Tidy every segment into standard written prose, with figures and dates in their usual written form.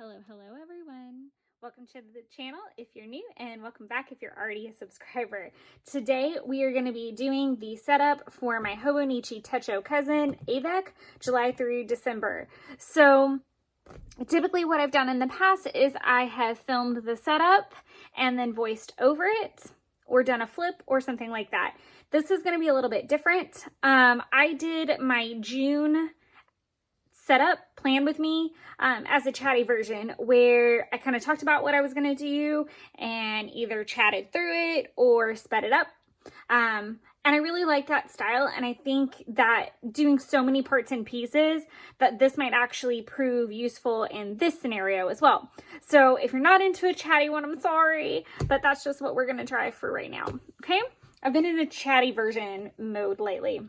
Hello everyone. Welcome to the channel if you're new, and welcome back if you're already a subscriber. Today we are going to be doing the setup for my Hobonichi Techo Cousin Avec, July through December. So typically what I've done in the past is I have filmed the setup and then voiced over it, or done a flip or something like that. This is going to be a little bit different. I did my June setup plan with me as a chatty version, where I kind of talked about what I was going to do and either chatted through it or sped it up. And I really like that style, and I think that doing so many parts and pieces, that this might actually prove useful in this scenario as well. So if you're not into a chatty one, I'm sorry, but that's just what we're going to try for right now. Okay, I've been in a chatty version mode lately.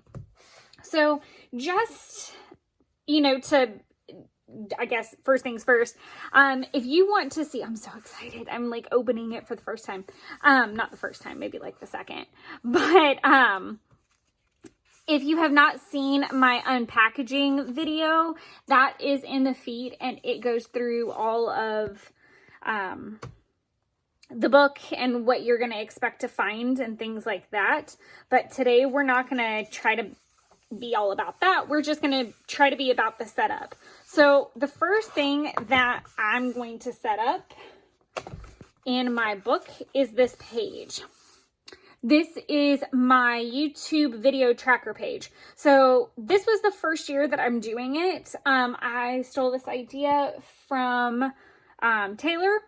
So just, you know, I guess first things first, if you want to see, I'm so excited. I'm like opening it for the first time. Not the first time, maybe like the second. But if you have not seen my unpackaging video, that is in the feed, and it goes through all of the book and what you're going to expect to find and things like that. But today we're not going to try to be all about that. We're just going to try to be about the setup. So the first thing that I'm going to set up in my book is this page. This is my YouTube video tracker page. So this was the first year that I'm doing it. I stole this idea from Taylor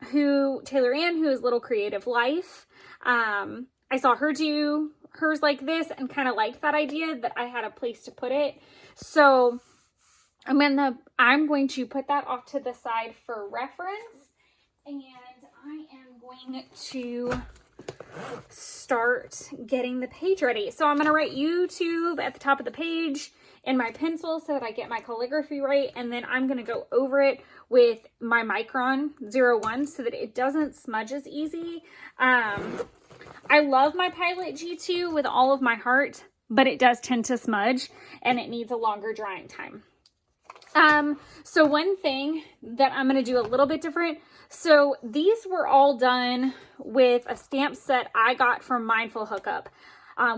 Ann, who is Little Creative Life. I saw her do hers like this and kind of liked that idea, that I had a place to put it. So I'm going to put that off to the side for reference, and I am going to start getting the page ready. So I'm going to write YouTube at the top of the page in my pencil so that I get my calligraphy right, and then I'm going to go over it with my Micron 01 so that it doesn't smudge as easy. I love my Pilot G2 with all of my heart, but it does tend to smudge and it needs a longer drying time. So one thing that I'm going to do a little bit different. So these were all done with a stamp set I got from Mindful Hookup,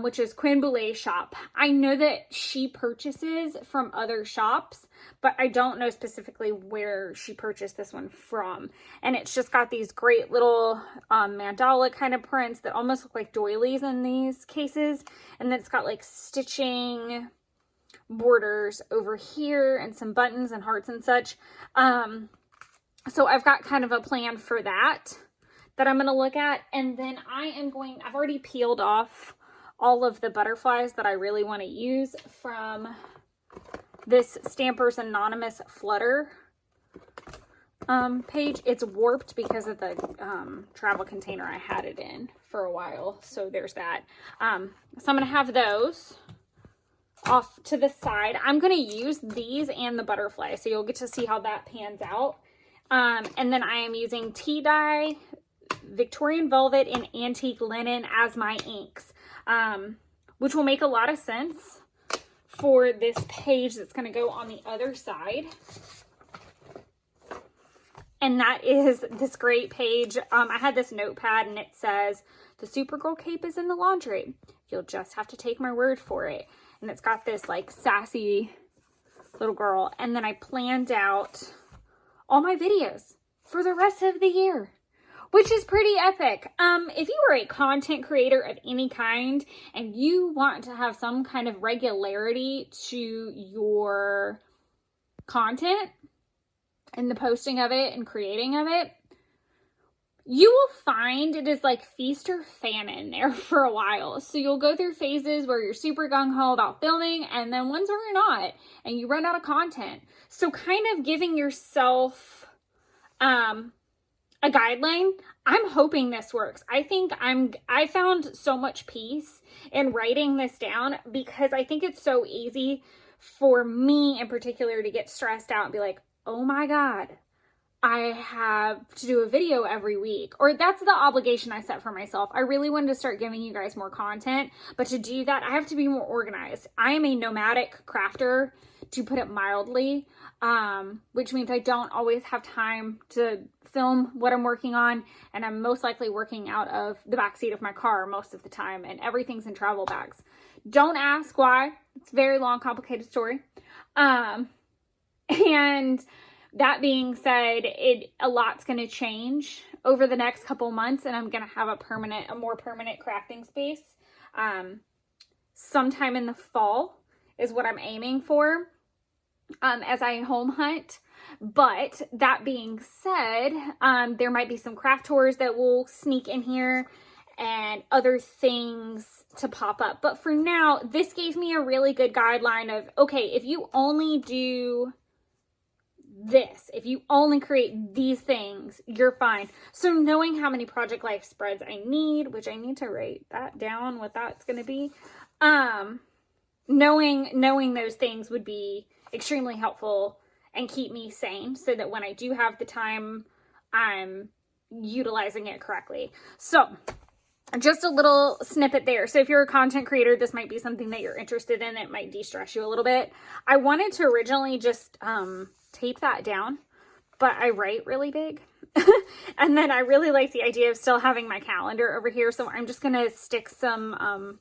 which is Quinn Bouley's shop. I know that she purchases from other shops, but I don't know specifically where she purchased this one from. And it's just got these great little mandala kind of prints that almost look like doilies in these cases. And then it's got like stitching borders over here and some buttons and hearts and such. So I've got kind of a plan for that I'm going to look at. And then I've already peeled off all of the butterflies that I really want to use from this Stampers Anonymous Flutter page. It's warped because of the travel container I had it in for a while. So there's that. So I'm going to have those off to the side. I'm going to use these and the butterfly, so you'll get to see how that pans out. And then I am using tea dye, Victorian Velvet, and Antique Linen as my inks, which will make a lot of sense for this page that's going to go on the other side. And that is this great page. I had this notepad, and it says, "The Supergirl cape is in the laundry. You'll just have to take my word for it." And it's got this like sassy little girl. And then I planned out all my videos for the rest of the year, which is pretty epic. If you are a content creator of any kind and you want to have some kind of regularity to your content and the posting of it and creating of it, you will find it is like feast or famine there for a while. So you'll go through phases where you're super gung-ho about filming, and then ones where you're not, and you run out of content. So kind of giving yourself a guideline. I'm hoping this works. I found so much peace in writing this down, because I think it's so easy for me in particular to get stressed out and be like, oh my God, I have to do a video every week, or that's the obligation I set for myself. I really wanted to start giving you guys more content, but to do that, I have to be more organized. I am a nomadic crafter, to put it mildly, which means I don't always have time to film what I'm working on, and I'm most likely working out of the backseat of my car most of the time, and everything's in travel bags. Don't ask why. It's a very long, complicated story. And that being said, a lot's going to change over the next couple months, and I'm going to have a more permanent crafting space. Sometime in the fall is what I'm aiming for, as I home hunt. But that being said, there might be some craft tours that will sneak in here and other things to pop up. But for now, this gave me a really good guideline of, okay, if you only do this, if you only create these things, you're fine. So knowing how many project life spreads I need, which I need to write that down, what that's going to be, knowing those things would be extremely helpful and keep me sane, so that when I do have the time, I'm utilizing it correctly. So just a little snippet there. So if you're a content creator, this might be something that you're interested in. It might de-stress you a little bit. I wanted to originally just tape that down, but I write really big. And then I really like the idea of still having my calendar over here. So I'm just going to stick some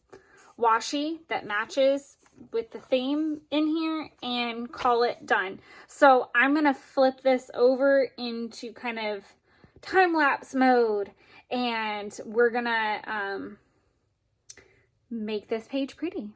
washi that matches with the theme in here and call it done. So I'm going to flip this over into kind of time-lapse mode, and we're going to make this page pretty.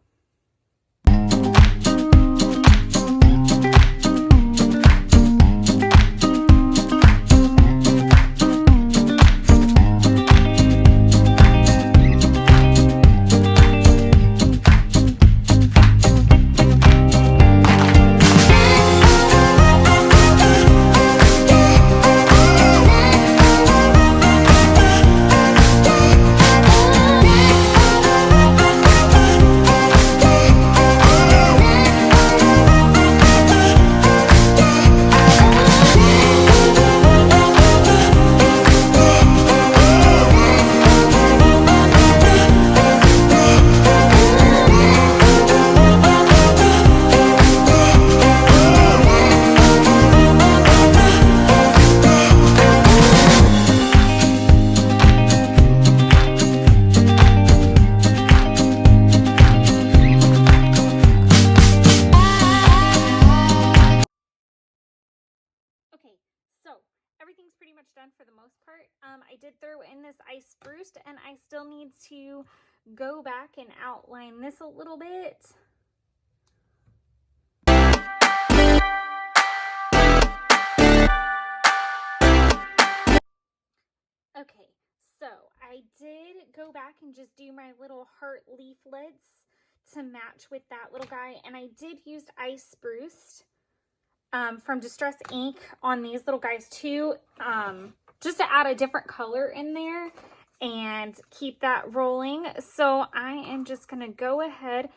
Everything's pretty much done for the most part. I did throw in this ice spruce, and I still need to go back and outline this a little bit. Okay, so I did go back and just do my little heart leaflets to match with that little guy, and I did use ice spruce from Distress Ink on these little guys too, just to add a different color in there and keep that rolling. So I am just going to go ahead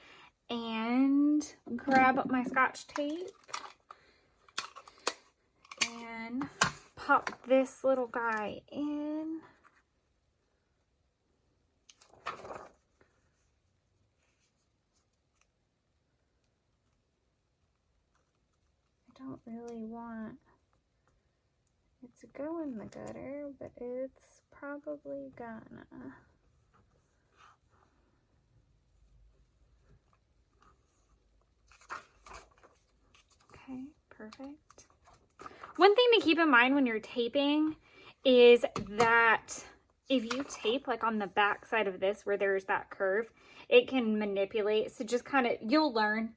and grab up my Scotch tape and pop this little guy in. Don't really want it to go in the gutter, but it's probably gonna. Okay, perfect. One thing to keep in mind when you're taping is that if you tape like on the back side of this where there's that curve, it can manipulate. So just kind of, you'll learn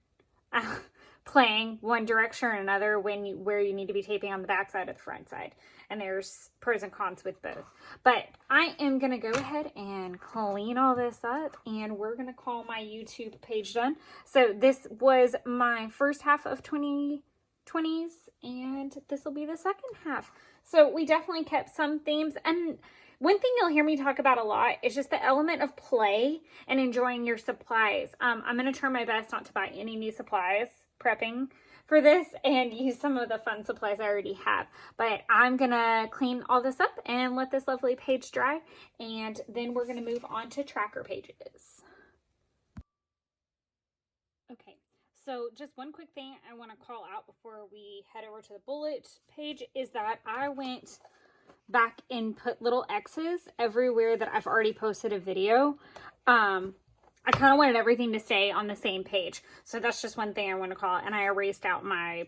playing one direction or another where you need to be taping on the back side or the front side, and there's pros and cons with both. But I am gonna go ahead and clean all this up, and we're gonna call my YouTube page done. So this was my first half of 2020s, and this will be the second half. So we definitely kept some themes, and one thing you'll hear me talk about a lot is just the element of play and enjoying your supplies. I'm going to try my best not to buy any new supplies prepping for this and use some of the fun supplies I already have. But I'm gonna clean all this up and let this lovely page dry, and then we're gonna move on to tracker pages. Okay, so just one quick thing I want to call out before we head over to the bullet page is that I went back and put little X's everywhere that I've already posted a video. I kind of wanted everything to stay on the same page. So that's just one thing I want to call it. And I erased out my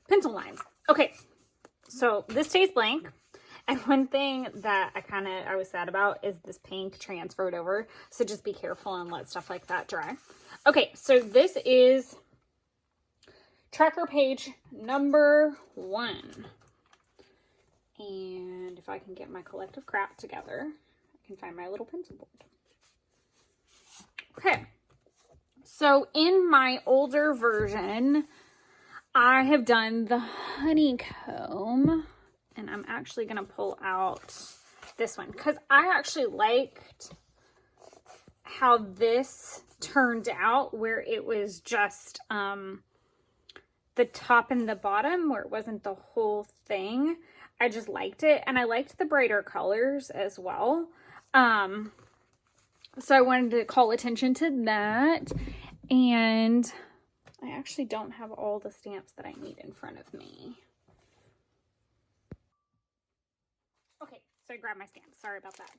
pencil lines. Okay, so this stays blank. And one thing that I was sad about is this pink transferred over. So just be careful and let stuff like that dry. Okay, so this is tracker page number 1. And if I can get my collective crap together, I can find my little pencil board. Okay, so in my older version, I have done the honeycomb, and I'm actually going to pull out this one because I actually liked how this turned out, where it was just the top and the bottom, where it wasn't the whole thing. I just liked it, and I liked the brighter colors as well. So I wanted to call attention to that, and I actually don't have all the stamps that I need in front of me. Okay, so I grabbed my stamps. Sorry about that.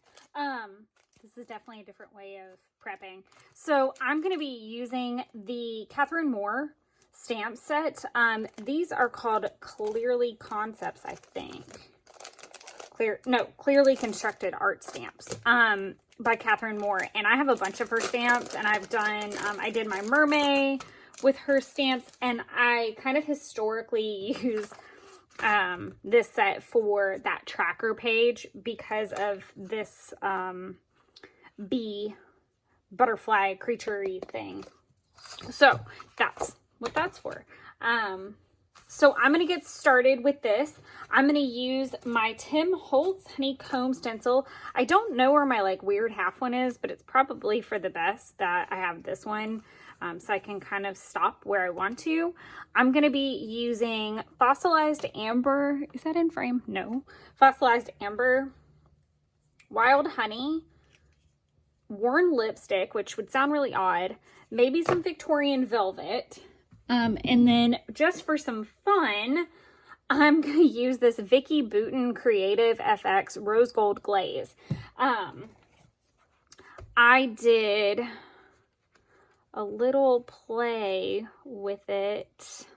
This is definitely a different way of prepping. So I'm going to be using the Catherine Moore stamp set. These are called Clearly Concepts, I think. Clearly Constructed Art Stamps by Catherine Moore. And I have a bunch of her stamps, and I've done, I did my mermaid with her stamps, and I kind of historically use this set for that tracker page because of this bee butterfly creature-y thing. So that's what that's for. So I'm going to get started with this. I'm going to use my Tim Holtz Honeycomb stencil. I don't know where my weird half one is, but it's probably for the best that I have this one, so I can kind of stop where I want to. I'm going to be using Fossilized Amber. Is that in frame? No. Fossilized Amber, Wild Honey, Worn Lipstick, which would sound really odd, maybe some Victorian Velvet. And then just for some fun, I'm going to use this Vicki Boutin Creative FX Rose Gold Glaze. I did a little play with it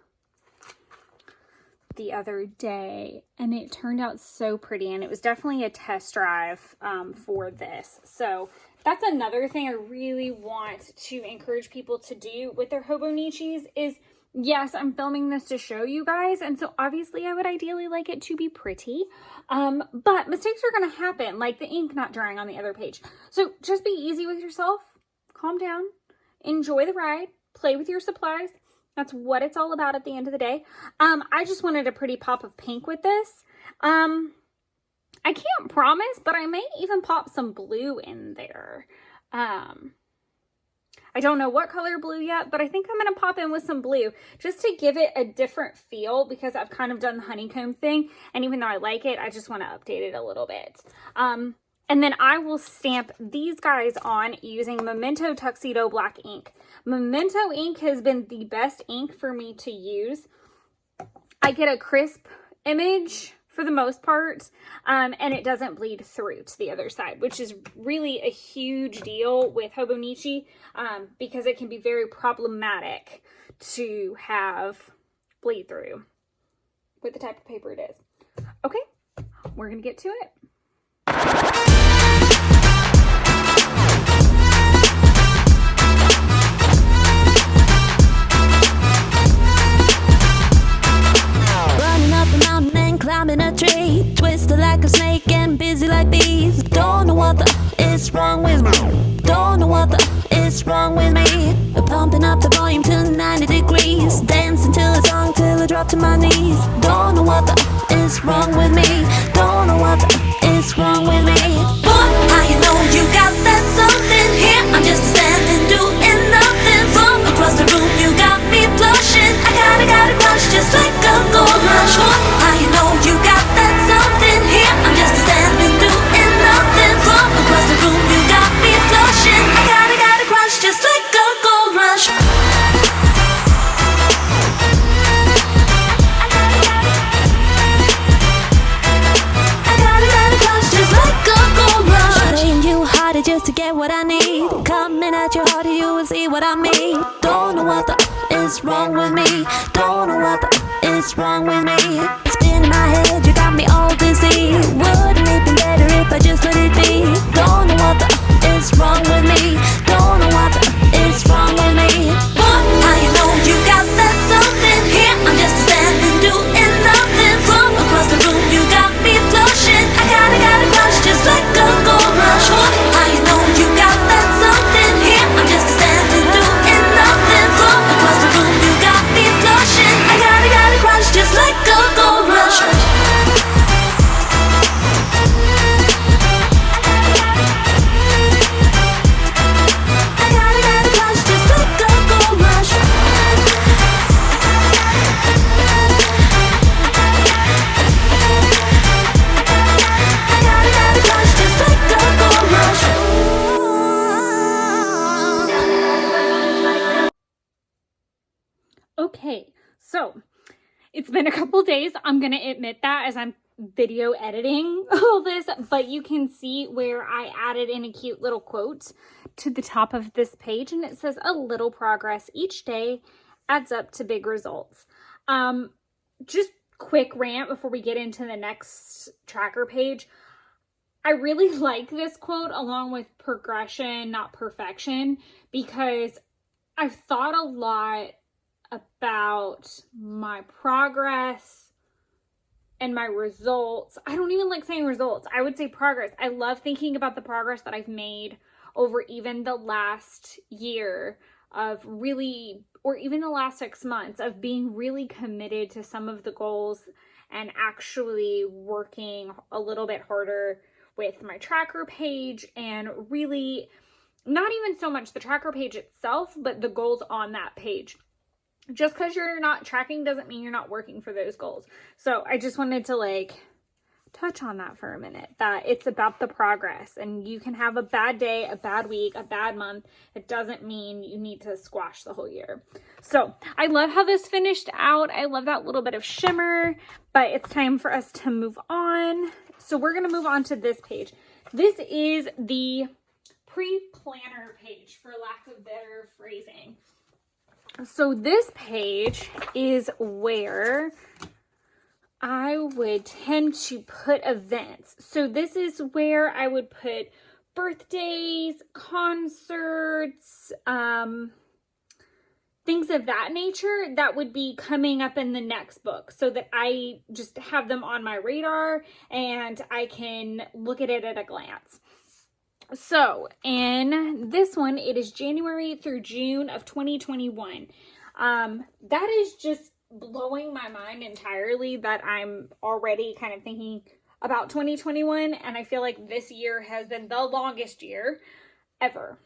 the other day, and it turned out so pretty, and it was definitely a test drive for this. So that's another thing I really want to encourage people to do with their Hobonichis is, yes, I'm filming this to show you guys, and so obviously I would ideally like it to be pretty, but mistakes are going to happen, like the ink not drying on the other page. So just be easy with yourself, calm down, enjoy the ride, play with your supplies. That's what it's all about at the end of the day. I just wanted a pretty pop of pink with this. I can't promise, but I may even pop some blue in there. I don't know what color blue yet, but I think I'm going to pop in with some blue just to give it a different feel, because I've kind of done the honeycomb thing, and even though I like it, I just want to update it a little bit. And then I will stamp these guys on using Memento Tuxedo Black ink. Memento ink has been the best ink for me to use. I get a crisp image for the most part, and it doesn't bleed through to the other side, which is really a huge deal with Hobonichi, because it can be very problematic to have bleed through with the type of paper it is. Okay, we're gonna get to it. Climbing a tree, twisted like a snake and busy like bees. Don't know what the is wrong with me. Don't know what the is wrong with me. Pumping up the volume to 90 degrees, dancing to a song till I drop to my knees. Don't know what the is wrong with me. Don't know what the is wrong with me. Boy, how you know you got that something here? I'm just standing doing nothing wrong across the room. You got me. just to get what I need. Coming at you harder, you will see what I mean. Don't know what the is wrong with me. Don't know what the is wrong with me. It's been in my head, you got me all dizzy. Wouldn't it be better if I just let it be? Don't know what the is wrong with me. Don't know what the is wrong with me. Boy, how you know you got that something here? I'm just standing doing nothing. From across the room, you got me flushing. I got a crush just like a gold rush. Boy, how you know you got that something here? I'm just standing doing nothing. From across the room, you got me flushing. I got a crush just like a gold rush. Okay, so it's been a couple days. I'm going to admit that as I'm video editing all this, but you can see where I added in a cute little quote to the top of this page, and it says, "A little progress each day adds up to big results." Just quick rant before we get into the next tracker page. I really like this quote along with progression, not perfection, because I've thought a lot about my progress and my results. I don't even like saying results. I would say progress. I love thinking about the progress that I've made over even the last year of really, or even the last 6 months of being really committed to some of the goals and actually working a little bit harder with my tracker page, and really not even so much the tracker page itself, but the goals on that page. Just because you're not tracking doesn't mean you're not working for those goals. So I just wanted to touch on that for a minute, that it's about the progress, and you can have a bad day, a bad week, a bad month. It doesn't mean you need to squash the whole year. So I love how this finished out. I love that little bit of shimmer, but it's time for us to move on. So we're going to move on to this page. This is the pre-planner page, for lack of better phrasing. So this page is where I would tend to put events. So this is where I would put birthdays, concerts, things of that nature that would be coming up in the next book, so that I just have them on my radar and I can look at it at a glance. So in this one, it is January through June of 2021. That is just blowing my mind entirely that I'm already kind of thinking about 2021, and I feel like this year has been the longest year ever.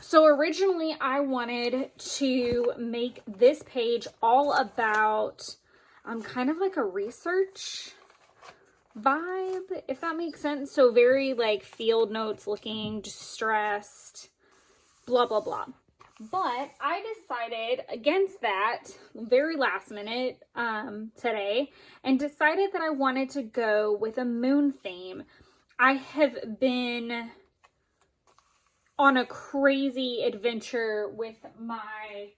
So originally I wanted to make this page all about kind of like a research vibe, if that makes sense. So very field notes looking, distressed, blah blah blah. But I decided against that very last minute today, and decided that I wanted to go with a moon theme. I have been on a crazy adventure with my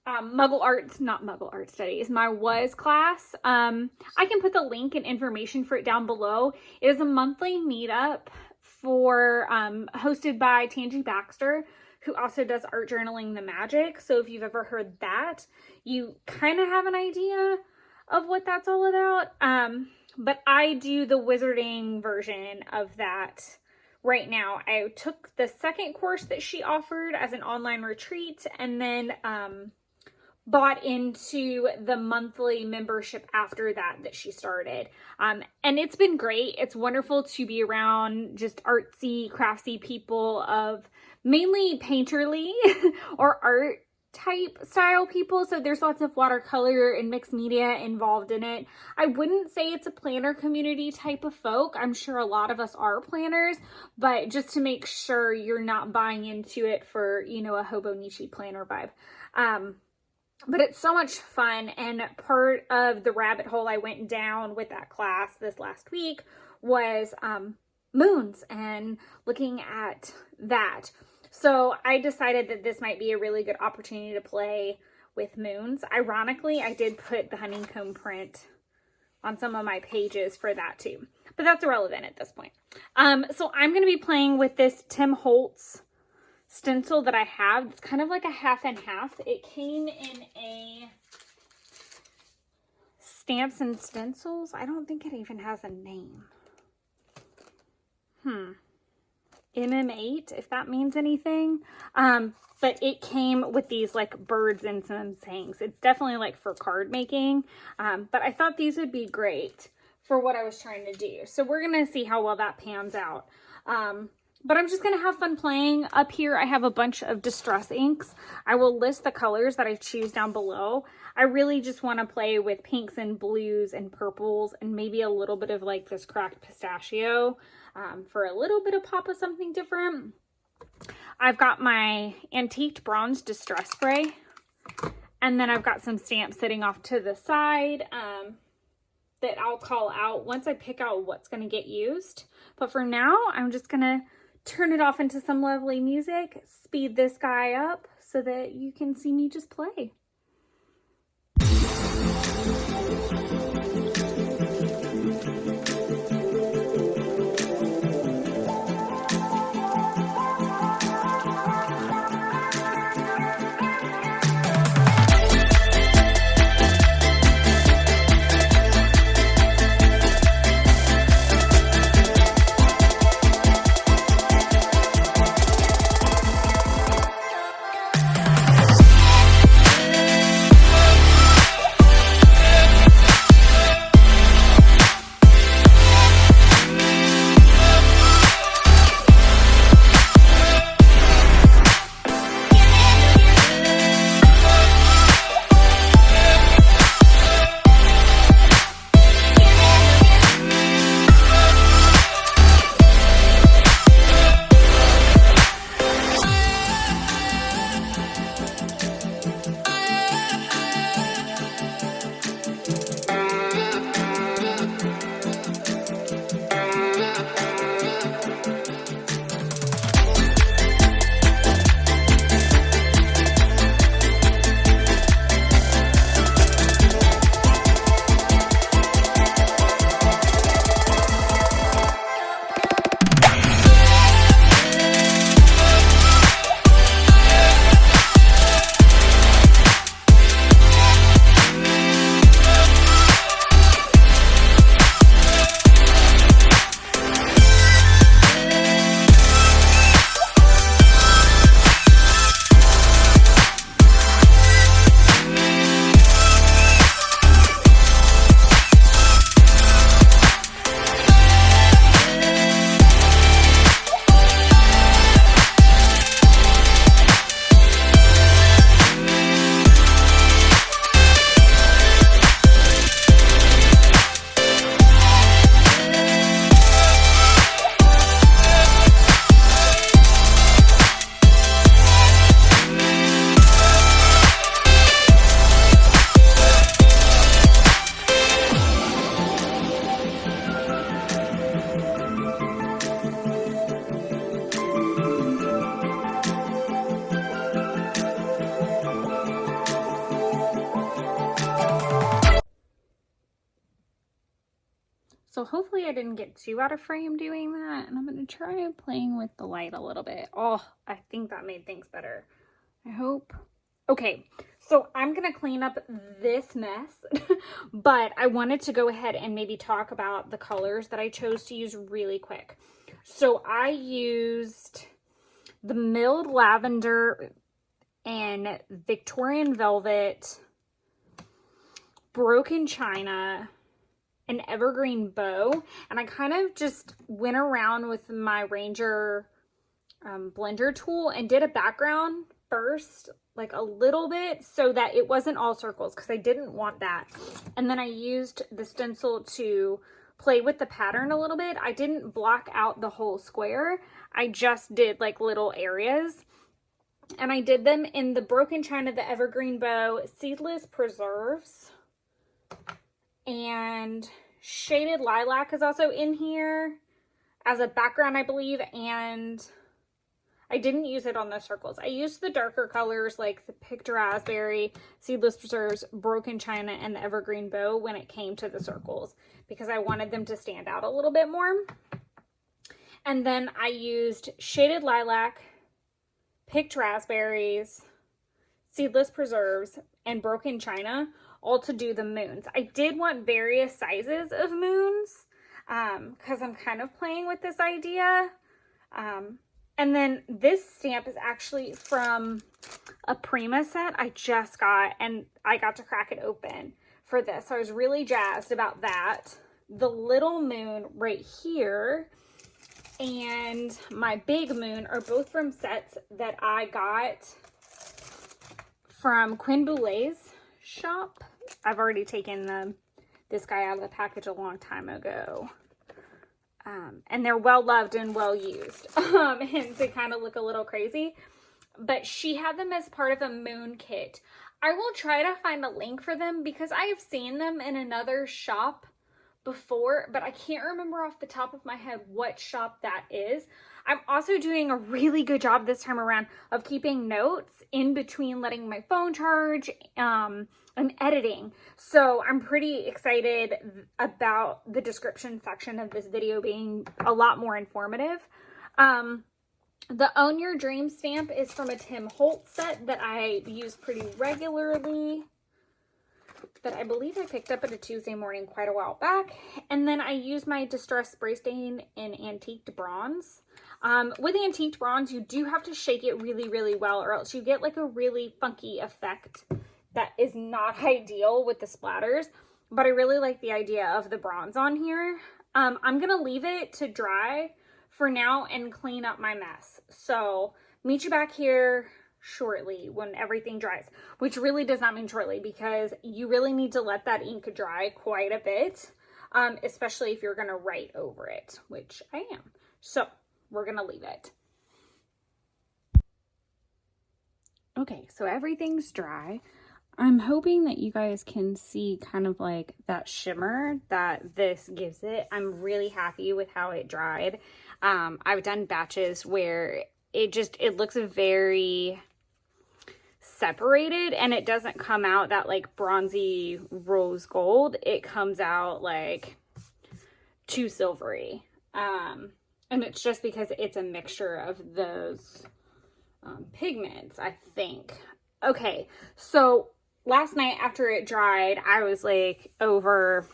Muggle Arts, not Muggle Art Studies, my WAS class. I can put the link and information for it down below. It is a monthly meetup for hosted by Tangi Baxter, who also does Art Journaling the Magic. So if you've ever heard that, you kind of have an idea of what that's all about. But I do the wizarding version of that right now. I took the second course that she offered as an online retreat, and then bought into the monthly membership after that she started. And it's been great. It's wonderful to be around just artsy, craftsy people of mainly painterly or art type style people. So there's lots of watercolor and mixed media involved in it. I wouldn't say it's a planner community type of folk. I'm sure a lot of us are planners, but just to make sure you're not buying into it for, a Hobonichi planner vibe. But it's so much fun, and part of the rabbit hole I went down with that class this last week was moons and looking at that. So I decided that this might be a really good opportunity to play with moons. Ironically, I did put the honeycomb print on some of my pages for that too, but that's irrelevant at this point. So I'm going to be playing with this Tim Holtz stencil that I have. It's kind of like a half and half. It came in a Stamps and Stencils. I don't think it even has a name. MM8, if that means anything. But it came with these like birds and some sayings. It's definitely like for card making. But I thought these would be great for what I was trying to do. So we're going to see how well that pans out. But I'm just going to have fun playing. Up here, I have a bunch of distress inks. I will list the colors that I choose down below. I really just want to play with pinks and blues and purples and maybe a little bit of like this cracked pistachio for a little bit of pop of something different. I've got my antiqued bronze distress spray. And then I've got some stamps sitting off to the side that I'll call out once I pick out what's going to get used. But for now, I'm just going to turn it off into some lovely music, speed this guy up so that you can see me just play. So hopefully I didn't get too out of frame doing that. And I'm going to try playing with the light a little bit. Oh, I think that made things better. I hope. Okay, so I'm going to clean up this mess. But I wanted to go ahead and maybe talk about the colors that I chose to use really quick. So I used the Milled Lavender and Victorian Velvet, Broken China, an evergreen bow, and I kind of just went around with my Ranger blender tool and did a background first, like a little bit, so that it wasn't all circles because I didn't want that. And then I used the stencil to play with the pattern a little bit. I didn't block out the whole square. I just did like little areas. And I did them in the Broken China, the evergreen bow, Seedless Preserves, and Shaded Lilac is also in here. as a background, I believe, and I didn't use it on the circles. I used the darker colors like the Picked Raspberry, Seedless Preserves, Broken China, and the Evergreen Bow when it came to the circles because I wanted them to stand out a little bit more. And then I used Shaded Lilac, Picked Raspberries, Seedless Preserves, and Broken China, all to do the moons. I did want various sizes of moons because I'm kind of playing with this idea. And then this stamp is actually from a Prima set I just got, and I got to crack it open for this. So I was really jazzed about that. The little moon right here and my big moon are both from sets that I got from Quinn Bouley's shop. I've already taken this guy out of the package a long time ago. And they're well loved and well used. And they kind of look a little crazy. But she had them as part of a moon kit. I will try to find a link for them because I have seen them in another shop before, but I can't remember off the top of my head what shop that is. I'm also doing a really good job this time around of keeping notes in between letting my phone charge and editing. So I'm pretty excited about the description section of this video being a lot more informative. The Own Your Dream stamp is from a Tim Holtz set that I use pretty regularly, that I believe I picked up at a Tuesday morning quite a while back. And then I use my Distress Spray Stain in Antiqued Bronze. With Antiqued Bronze, you do have to shake it really, really well, or else you get like a really funky effect that is not ideal with the splatters. But I really like the idea of the bronze on here. I'm going to leave it to dry for now and clean up my mess. So meet you back here shortly when everything dries, which really does not mean shortly because you really need to let that ink dry quite a bit, especially if you're going to write over it, which I am. So we're going to leave it. Okay, so everything's dry. I'm hoping that you guys can see kind of like that shimmer that this gives it. I'm really happy with how it dried. I've done batches where it looks very separated and it doesn't come out that like bronzy rose gold. It comes out like too silvery. And it's just because it's a mixture of those pigments, I think. Okay, so last night after it dried, I was like over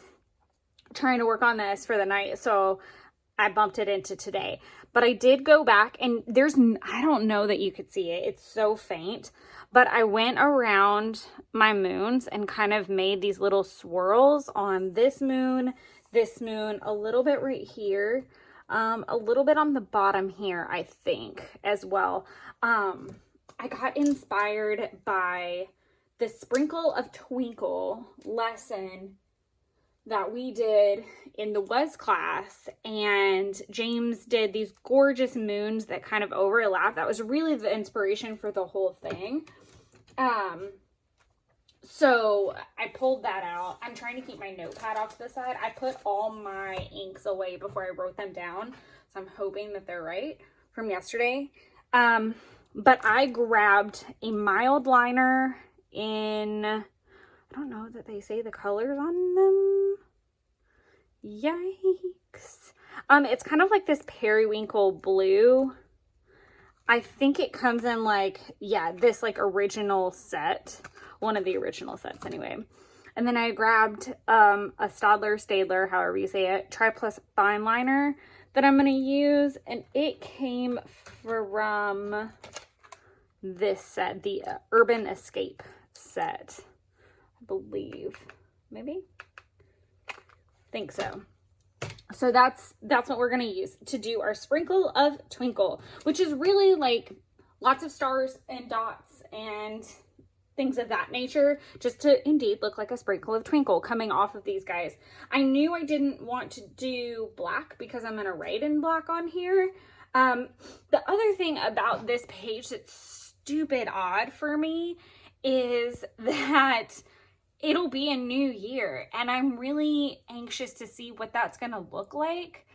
trying to work on this for the night, so I bumped it into today. But I did go back and I don't know that you could see it. It's so faint. But I went around my moons and kind of made these little swirls on this moon, a little bit right here, a little bit on the bottom here, I think, as well. I got inspired by the Sprinkle of Twinkle lesson that we did in the WAS class, and James did these gorgeous moons that kind of overlap. That was really the inspiration for the whole thing. So I pulled that out. I'm trying to keep my notepad off to the side. I put all my inks away before I wrote them down, so I'm hoping that they're right from yesterday. But I grabbed a mild liner in, I don't know that they say the colors on them. Yikes. It's kind of like this periwinkle blue. I think it comes in like, yeah, this like original set. One of the original sets anyway. And then I grabbed a Staedtler, however you say it, Tri-Plus Fine Liner that I'm going to use. And it came from this set, the Urban Escape set, I believe. Maybe? Think so. So that's what we're going to use to do our Sprinkle of Twinkle, which is really like lots of stars and dots and things of that nature, just to indeed look like a sprinkle of twinkle coming off of these guys. I knew I didn't want to do black because I'm going to write in black on here. The other thing about this page that's stupid odd for me is that it'll be a new year and I'm really anxious to see what that's going to look like.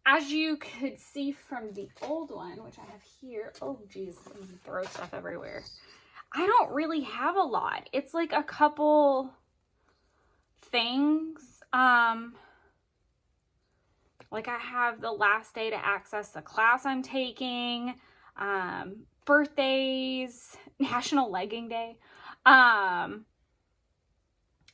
as you could see from the old one, which I have here, oh geez, I'm gonna throw stuff everywhere. I don't really have a lot. It's like a couple things. Like I have the last day to access the class I'm taking, birthdays, National Legging Day,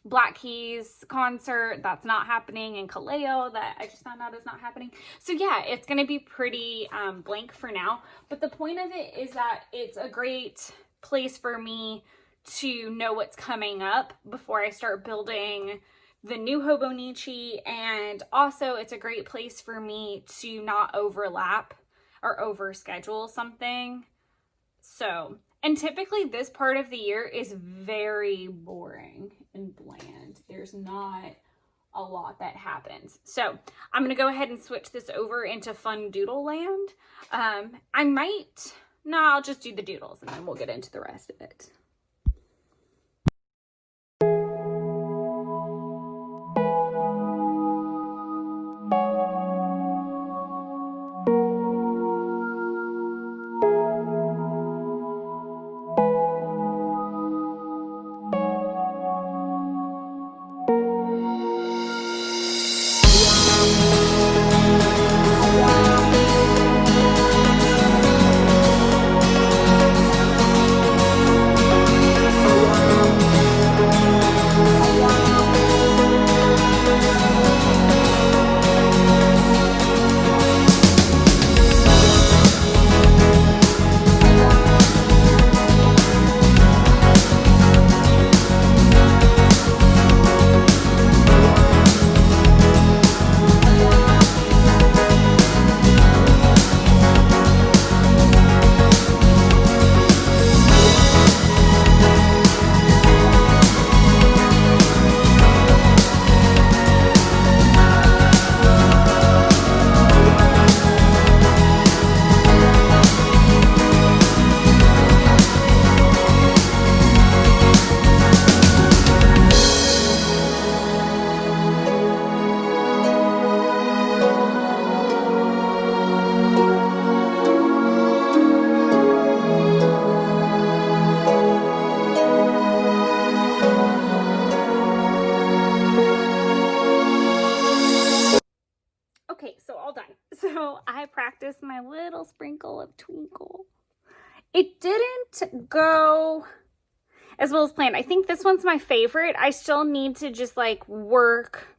Black Keys concert that's not happening in Kaleo that I just found out is not happening. So yeah, it's going to be pretty blank for now. But the point of it is that it's a great place for me to know what's coming up before I start building the new Hobonichi. And also it's a great place for me to not overlap or overschedule something. So, and typically this part of the year is very boring and bland. There's not a lot that happens. So I'm going to go ahead and switch this over into Fun Doodle Land. I'll just do the doodles and then we'll get into the rest of it. My little sprinkle of twinkle. It didn't go as well as planned. I think this one's my favorite. I still need to just like work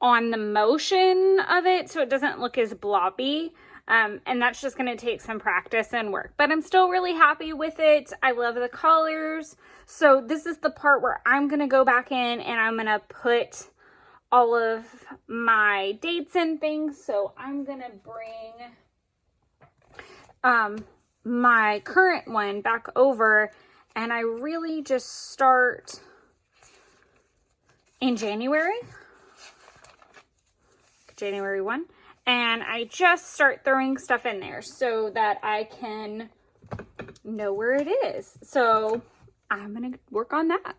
on the motion of it so it doesn't look as blobby. And that's just going to take some practice and work. But I'm still really happy with it. I love the colors. So this is the part where I'm going to go back in and I'm going to put all of my dates and things. So I'm going to bring my current one back over, and I really just start in January 1, and I just start throwing stuff in there so that I can know where it is. So I'm gonna work on that.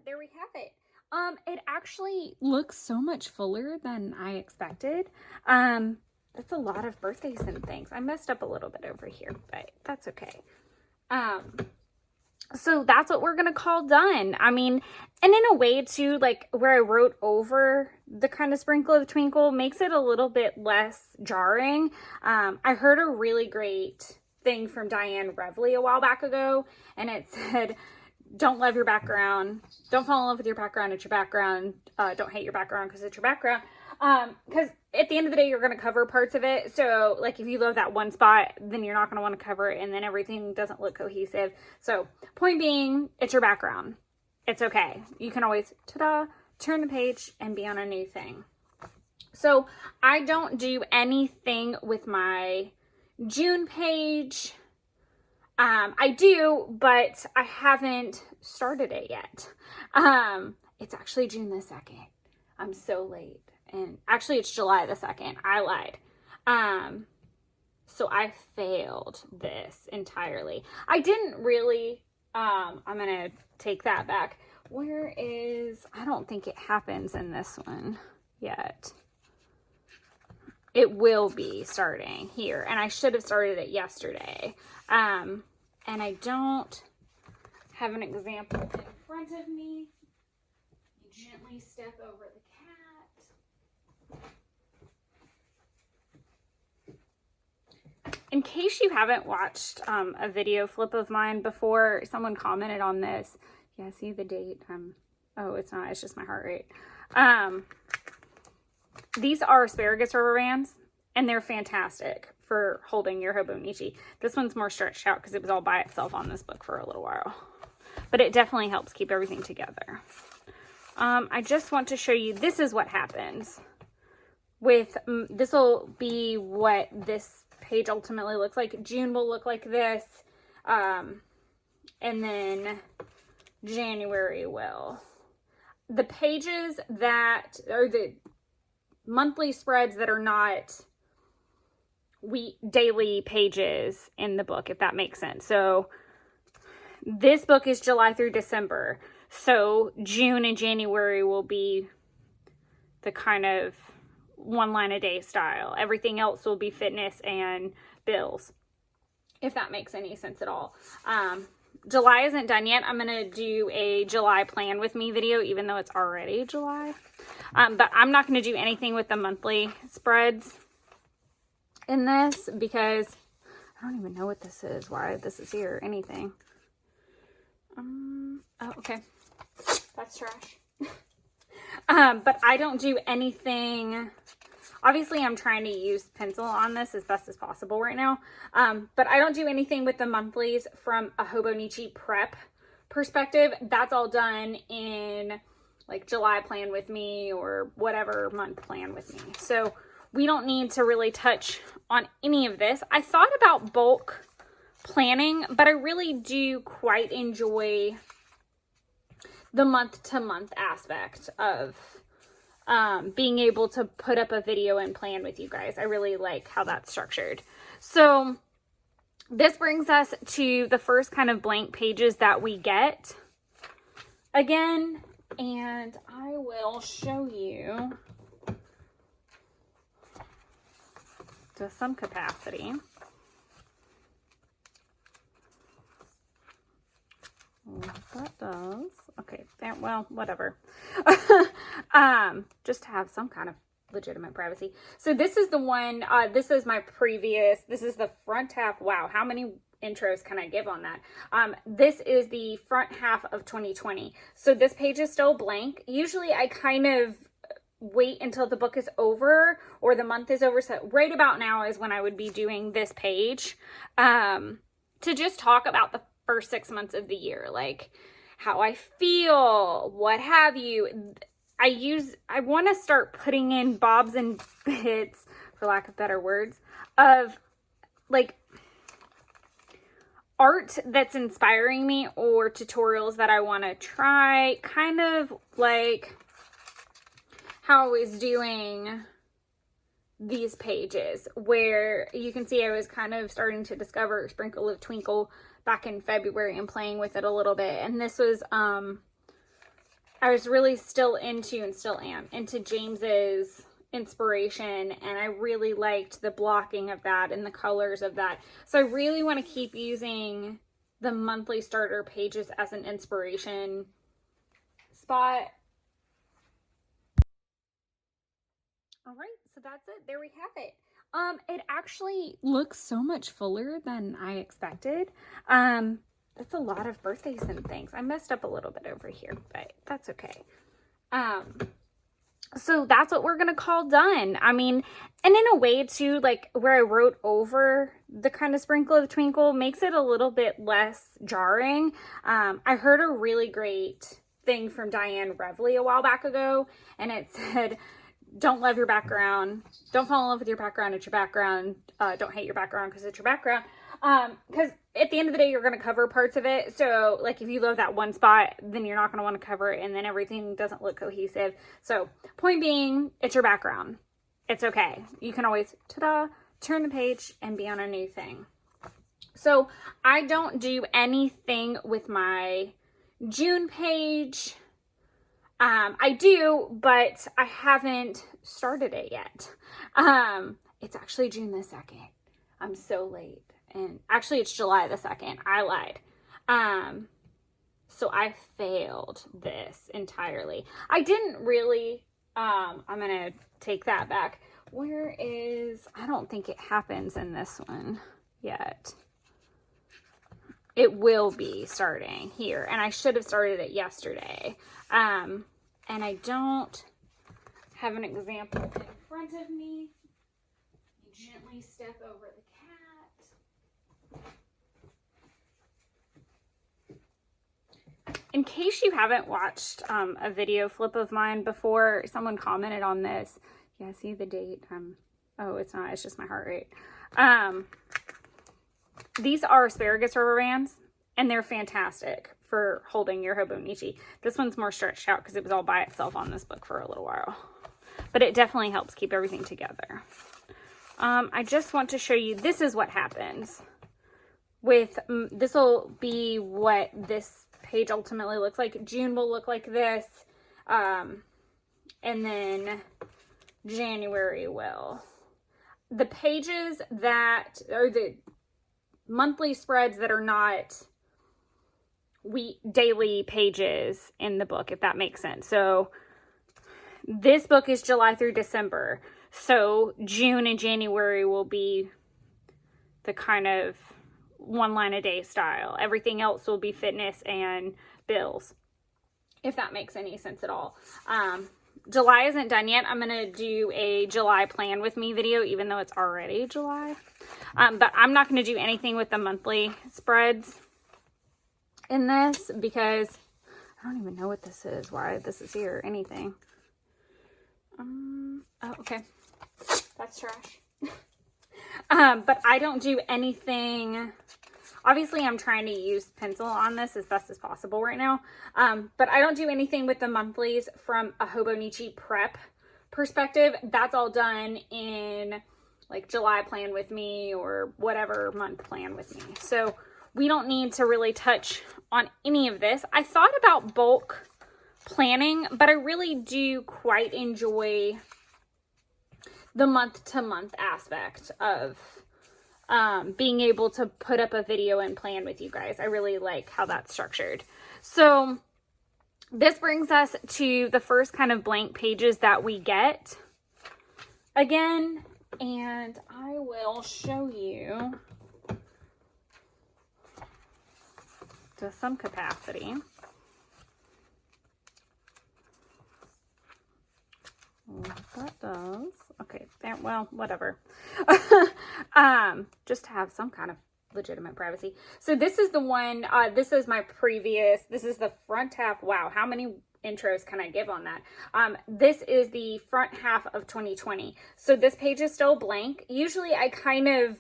There we have it. It actually looks so much fuller than I expected. That's a lot of birthdays and things. I messed up a little bit over here, but that's okay. So that's what we're going to call done. I mean, and in a way too, like where I wrote over the kind of sprinkle of twinkle makes it a little bit less jarring. I heard a really great thing from Diane Revley a while back ago, and it said, don't love your background. Don't fall in love with your background. It's your background. Don't hate your background because it's your background. Because at the end of the day, you're going to cover parts of it. So like if you love that one spot, then you're not going to want to cover it, and then everything doesn't look cohesive. So point being, it's your background. It's okay. You can always, ta-da, turn the page and be on a new thing. So I don't do anything with my June page. I do, but I haven't started it yet. It's actually June the 2nd. I'm so late. And actually it's July the 2nd. I lied. So I failed this entirely. I didn't really, I'm going to take that back. Where is, I don't think it happens in this one yet. It will be starting here. And I should have started it yesterday. And I don't have an example in front of me. You gently step over the cat. In case you haven't watched a video flip of mine before, someone commented on this. Yeah, see the date. Oh, it's not. It's just my heart rate. These are asparagus rubber bands, and they're fantastic for holding your Hobonichi. This one's more stretched out because it was all by itself on this book for a little while. But it definitely helps keep everything together. I just want to show you, this is what happens with, this will be what this page ultimately looks like. June will look like this. And then January will. The pages that, or the monthly spreads that are not daily pages in the book, if that makes sense. So this book is July through December. So June and January will be the kind of one line a day style. Everything else will be fitness and bills, if that makes any sense at all. July isn't done yet. I'm going to do a July plan with me video, even though it's already July. But I'm not going to do anything with the monthly spreads in this because I don't even know what this is, why this is here, or anything. Oh, okay. That's trash. But I don't do anything. Obviously, I'm trying to use pencil on this as best as possible right now. But I don't do anything with the monthlies from a Hobonichi prep perspective. That's all done in like July plan with me or whatever month plan with me. So we don't need to really touch on any of this. I thought about bulk planning, but I really do quite enjoy the month-to-month aspect of being able to put up a video and plan with you guys. I really like how that's structured. So this brings us to the first kind of blank pages that we get again, and I will show you to some capacity. What that does. Okay, well, whatever. Just to have some kind of legitimate privacy. So this is the one, this is my previous, this is the front half. Wow, how many intros can I give on that? This is the front half of 2020. So this page is still blank. Usually I kind of wait until the book is over or the month is over. So right about now is when I would be doing this page to just talk about the first 6 months of the year, like how I feel, what have you. I want to start putting in bobs and bits, for lack of better words, of like art that's inspiring me or tutorials that I want to try, kind of like how I was doing these pages where you can see I was kind of starting to discover Sprinkle of Twinkle back in February and playing with it a little bit. And this was, I was really still into, and still am, into James's inspiration. And I really liked the blocking of that and the colors of that. So I really want to keep using the monthly starter pages as an inspiration spot. All right, so that's it. There we have it. It actually looks so much fuller than I expected. That's a lot of birthdays and things. I messed up a little bit over here, but that's okay. So that's what we're going to call done. I mean, and in a way too, like where I wrote over the kind of sprinkle of twinkle makes it a little bit less jarring. I heard a really great thing from Diane Revley a while back ago, and it said, don't love your background. Don't fall in love with your background. It's your background. Don't hate your background because it's your background. Because at the end of the day, you're going to cover parts of it. So like if you love that one spot, then you're not going to want to cover it, and then everything doesn't look cohesive. So point being, it's your background. It's okay. You can always, ta-da, turn the page and be on a new thing. So I don't do anything with my June page. I do, but I haven't started it yet. It's actually June the 2nd. I'm so late. And actually it's July the 2nd. I lied. So I failed this entirely. I didn't really, I'm going to take that back. Where is, I don't think it happens in this one yet. It will be starting here. And I should have started it yesterday. And I don't have an example in front of me. Gently step over the cat. In case you haven't watched a video flip of mine before, someone commented on this. Yeah, see the date. Oh, it's not. It's just my heart rate. These are asparagus rubber bands, and they're fantastic for holding your Hobonichi. This one's more stretched out because it was all by itself on this book for a little while. But it definitely helps keep everything together. I just want to show you, this is what happens with, this will be what this page ultimately looks like. June will look like this, and then January will. The pages that, or the monthly spreads that are not daily pages in the book, if that makes sense. So this book is July through December. So June and January will be the kind of one line a day style. Everything else will be fitness and bills, if that makes any sense at all. July isn't done yet. I'm going to do a July plan with me video, even though it's already July. But I'm not going to do anything with the monthly spreads in this because I don't even know what this is, why this is here, or anything. Oh, okay. That's trash. But I don't do anything. Obviously, I'm trying to use pencil on this as best as possible right now. But I don't do anything with the monthlies from a Hobonichi prep perspective. That's all done in like July plan with me or whatever month plan with me. So we don't need to really touch on any of this. I thought about bulk planning, but I really do quite enjoy the month-to-month aspect of being able to put up a video and plan with you guys. I really like how that's structured. So this brings us to the first kind of blank pages that we get again, and I will show you to some capacity. What that does. Okay, there, well, whatever. Just to have some kind of legitimate privacy. So this is the one, this is my previous, this is the front half. Wow, how many intros can I give on that? This is the front half of 2020. So this page is still blank. Usually I kind of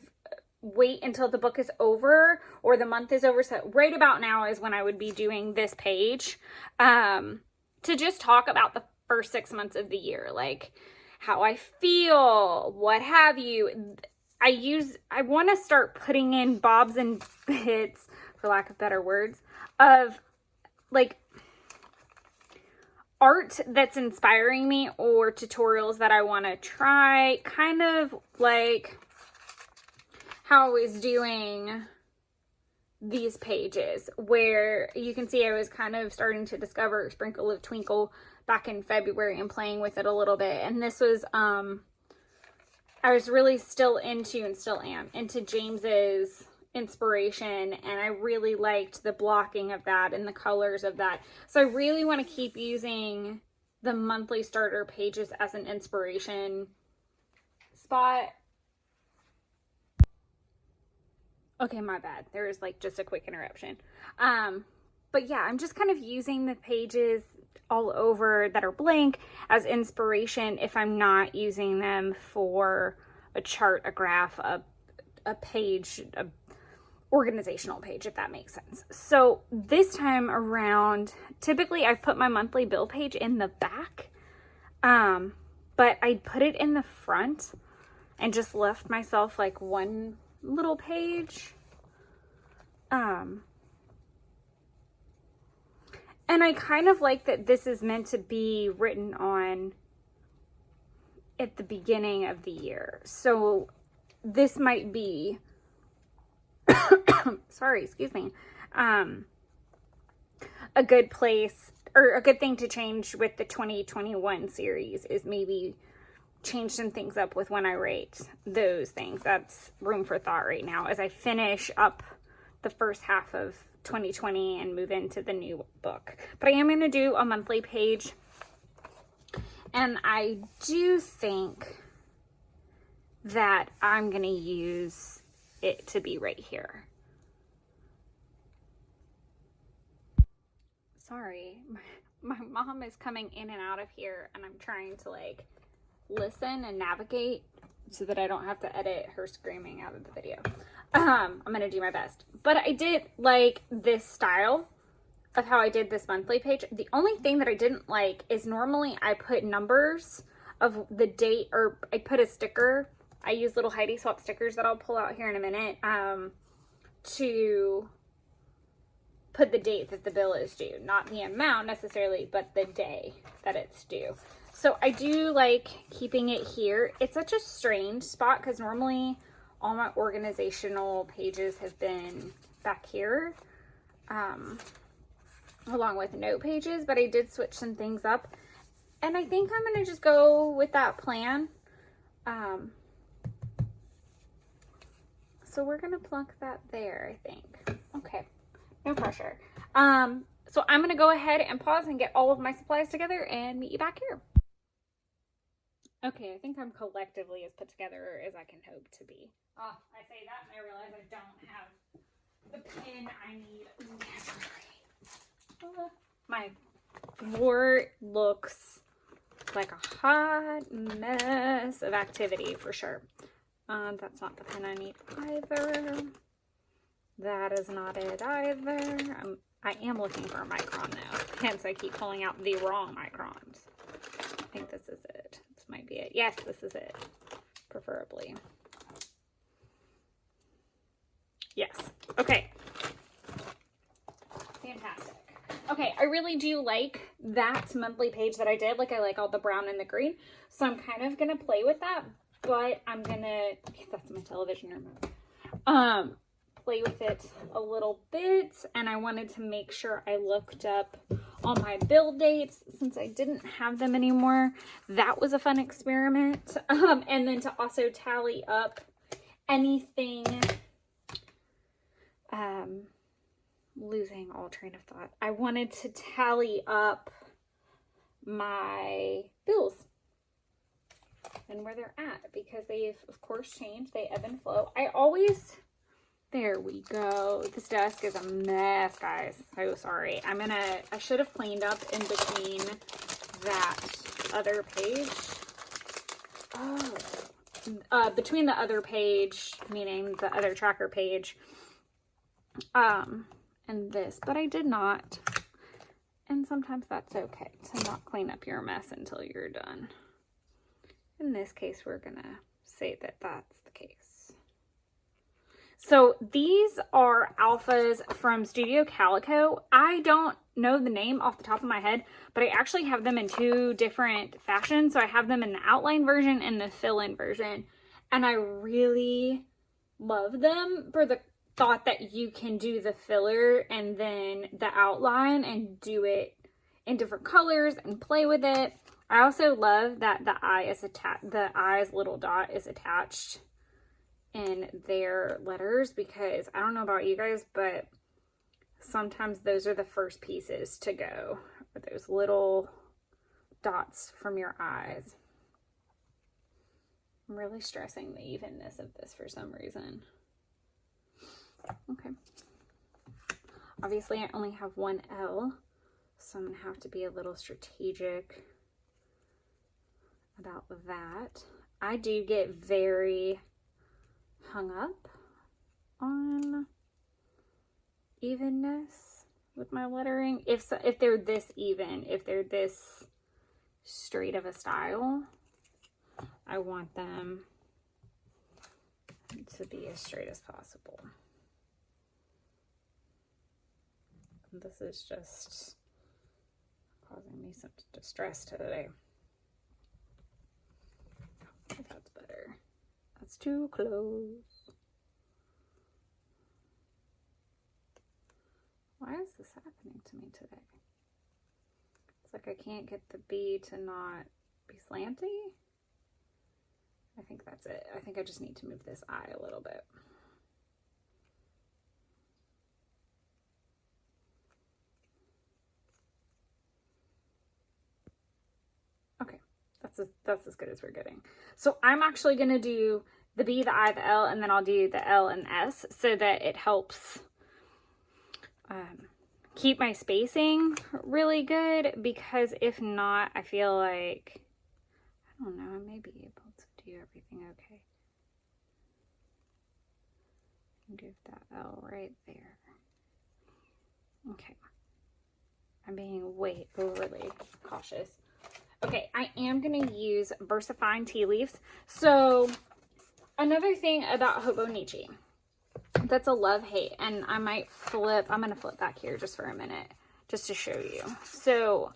wait until the book is over or the month is over. So right about now is when I would be doing this page, to just talk about the first 6 months of the year, like how I feel, what have you. I want to start putting in bobs and bits, for lack of better words, of like art that's inspiring me or tutorials that I want to try, kind of like how I was doing these pages, where you can see I was kind of starting to discover Sprinkle of Twinkle back in February and playing with it a little bit. And this was, I was really still into, and still am, into James's inspiration, and I really liked the blocking of that and the colors of that. So I really want to keep using the monthly starter pages as an inspiration spot. Okay, my bad. There was like just a quick interruption. But yeah, I'm just kind of using the pages all over that are blank as inspiration if I'm not using them for a chart, a graph, a page, a organizational page, if that makes sense. So this time around, typically I've put my monthly bill page in the back, but I put it in the front and just left myself like one little page. And I kind of like that this is meant to be written on at the beginning of the year. So this might be, sorry, excuse me, a good place, or a good thing to change with the 2021 series is maybe change some things up with when I rate those things. That's room for thought right now as I finish up the first half of 2020 and move into the new book. But I am going to do a monthly page, and I do think that I'm going to use it to be right here. Sorry, my mom is coming in and out of here, and I'm trying to like listen and navigate so that I don't have to edit her screaming out of the video. I'm gonna do my best. But I did like this style of how I did this monthly page. The only thing that I didn't like is normally I put numbers of the date, or I put a sticker. I use little Heidi Swap stickers that I'll pull out here in a minute to put the date that the bill is due. Not the amount necessarily, but the day that it's due. So I do like keeping it here. It's such a strange spot because normally all my organizational pages have been back here, along with note pages, but I did switch some things up. And I think I'm going to just go with that plan. So we're going to plunk that there, I think. Okay, no pressure. So I'm going to go ahead and pause and get all of my supplies together and meet you back here. Okay, I think I'm collectively as put together as I can hope to be. Oh, I say that and I realize I don't have the pin I need. My floor looks like a hot mess of activity for sure. That's not the pin I need either. That is not it either. I am looking for a Micron though, hence I keep pulling out the wrong Microns. I think this is it. This might be it. Yes, this is it. Preferably. Yes. Okay. Fantastic. Okay, I really do like that monthly page that I did. Like, I like all the brown and the green. So I'm kind of going to play with that. But I'm going to... That's my television remote. Play with it a little bit. And I wanted to make sure I looked up all my build dates since I didn't have them anymore. That was a fun experiment. And then to also tally up anything... losing all train of thought. I wanted to tally up my bills and where they're at because they've of course changed. They ebb and flow. I always, there we go. This desk is a mess, guys. So sorry. I should have cleaned up in between that other page. Oh, between the other page, meaning the other tracker page, and this, but I did not. And sometimes that's okay to not clean up your mess until you're done. In this case, we're gonna say that that's the case. So these are alphas from Studio Calico. I don't know the name off the top of my head, but I actually have them in two different fashions. So I have them in the outline version and the fill-in version. And I really love them for the thought that you can do the filler and then the outline and do it in different colors and play with it. I also love that the eye's little dot is attached in their letters, because I don't know about you guys, but sometimes those are the first pieces to go, or those little dots from your eyes. I'm really stressing the evenness of this for some reason. Okay. Obviously, I only have one L, so I'm going to have to be a little strategic about that. I do get very hung up on evenness with my lettering. If they're this even, if they're this straight of a style, I want them to be as straight as possible. This is just causing me some distress today. Okay, that's better. That's too close. Why is this happening to me today? It's like I can't get the B to not be slanty. I think that's it. I think I just need to move this eye a little bit. Okay, that's as good as we're getting. So I'm actually going to do the B, the I, the L, and then I'll do the L and S so that it helps keep my spacing really good, because if not, I feel like, I don't know, I may be able to do everything okay. Give that L right there. Okay. I'm being way overly cautious. Okay, I am going to use VersaFine tea leaves. So, another thing about Hobonichi that's a love-hate, and I'm going to flip back here just for a minute, just to show you. So,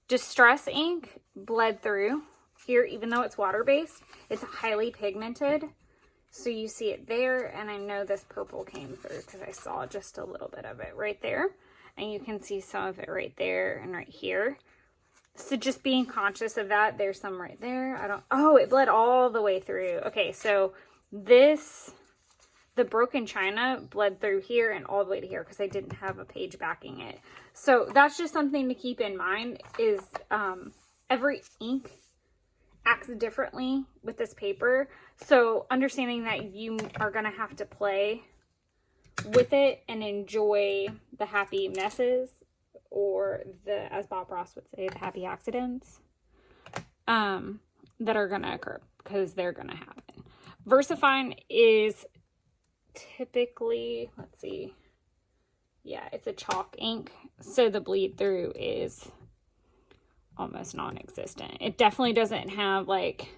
Distress ink bled through here, even though it's water-based. It's highly pigmented, so you see it there, and I know this purple came through because I saw just a little bit of it right there, and you can see some of it right there and right here. So just being conscious of that. There's some right there. Oh, it bled all the way through. Okay, so the broken china bled through here and all the way to here because I didn't have a page backing it. So that's just something to keep in mind, is every ink acts differently with this paper. So understanding that you are going to have to play with it and enjoy the happy messes, or the, as Bob Ross would say, the happy accidents that are going to occur, because they're going to happen. VersaFine is typically, let's see, yeah, it's a chalk ink, so the bleed through is almost non-existent. It definitely doesn't have like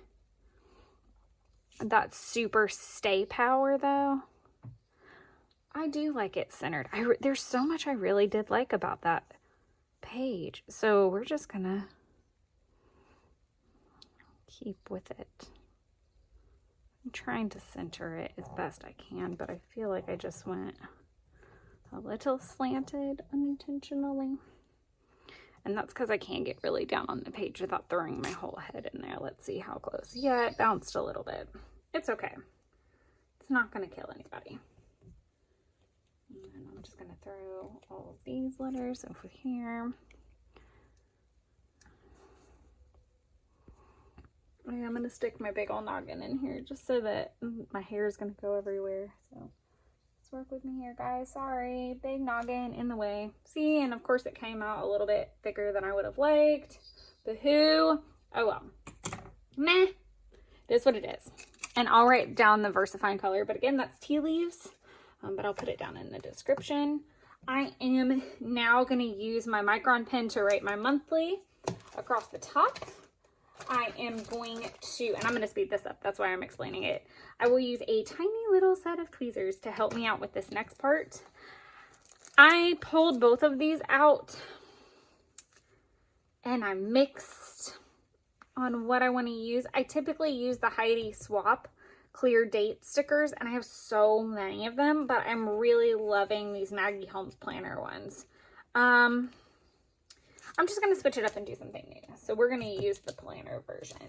that super stay power though. I do like it centered. There's so much I really did like about that page. So we're just gonna keep with it. I'm trying to center it as best I can, but I feel like I just went a little slanted unintentionally. And that's because I can't get really down on the page without throwing my whole head in there. Let's see how close. Yeah, it bounced a little bit. It's okay. It's not going to kill anybody. And I'm just going to throw all of these letters over here. I'm going to stick my big old noggin in here just so that my hair is going to go everywhere. So let's work with me here, guys. Sorry, big noggin in the way. See, and of course it came out a little bit thicker than I would have liked. Boo-hoo. Oh well. Meh. It is what it is. And I'll write down the VersaFine color, but again, that's tea leaves. But I'll put it down in the description. I am now going to use my Micron pen to write my monthly across the top. I am going to, and I'm going to speed this up, that's why I'm explaining it. I will use a tiny little set of tweezers to help me out with this next part. I pulled both of these out and I mixed on what I want to use. I typically use the Heidi Swap clear date stickers, and I have so many of them, but I'm really loving these Maggie Holmes planner ones. I'm just going to switch it up and do something new. So we're going to use the planner version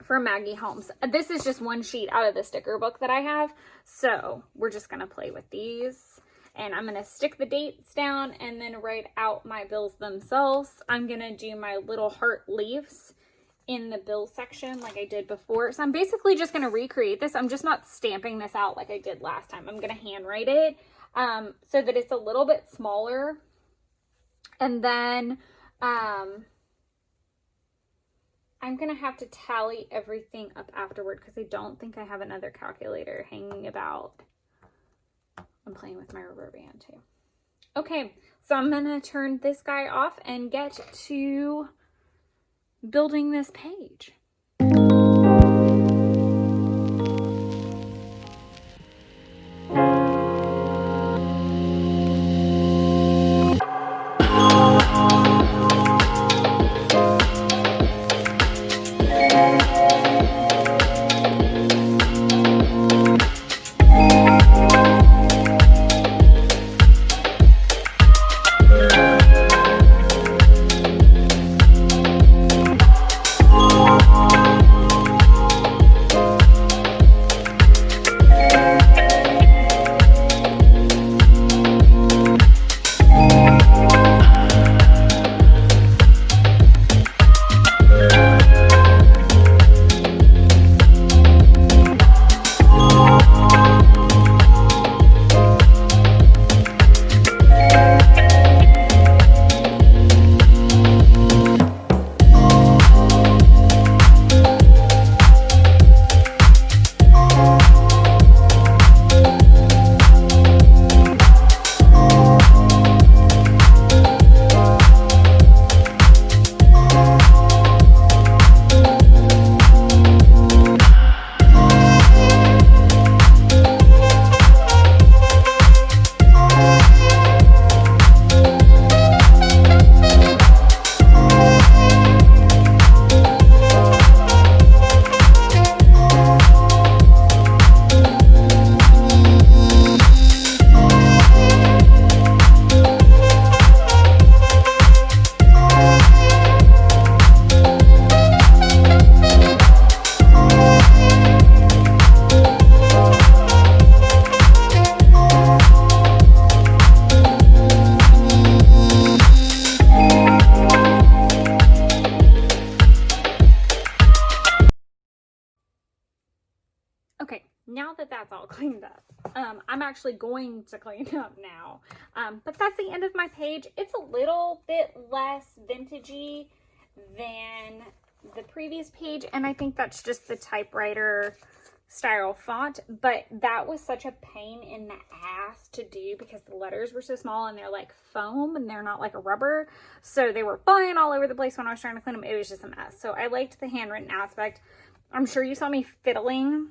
for Maggie Holmes. This is just one sheet out of the sticker book that I have. So we're just going to play with these. And I'm going to stick the dates down and then write out my bills themselves. I'm going to do my little heart leaves in the bill section like I did before. So I'm basically just going to recreate this. I'm just not stamping this out like I did last time. I'm going to handwrite it so that it's a little bit smaller. And then I'm going to have to tally everything up afterward because I don't think I have another calculator hanging about. I'm playing with my rubber band too. Okay, so I'm going to turn this guy off and get to building this page. Now that that's all cleaned up, I'm actually going to clean up now. But that's the end of my page. It's a little bit less vintagey than the previous page, and I think that's just the typewriter style font, but that was such a pain in the ass to do because the letters were so small and they're like foam and they're not like a rubber, so they were flying all over the place when I was trying to clean them. It was just a mess. So I liked the handwritten aspect. I'm sure you saw me fiddling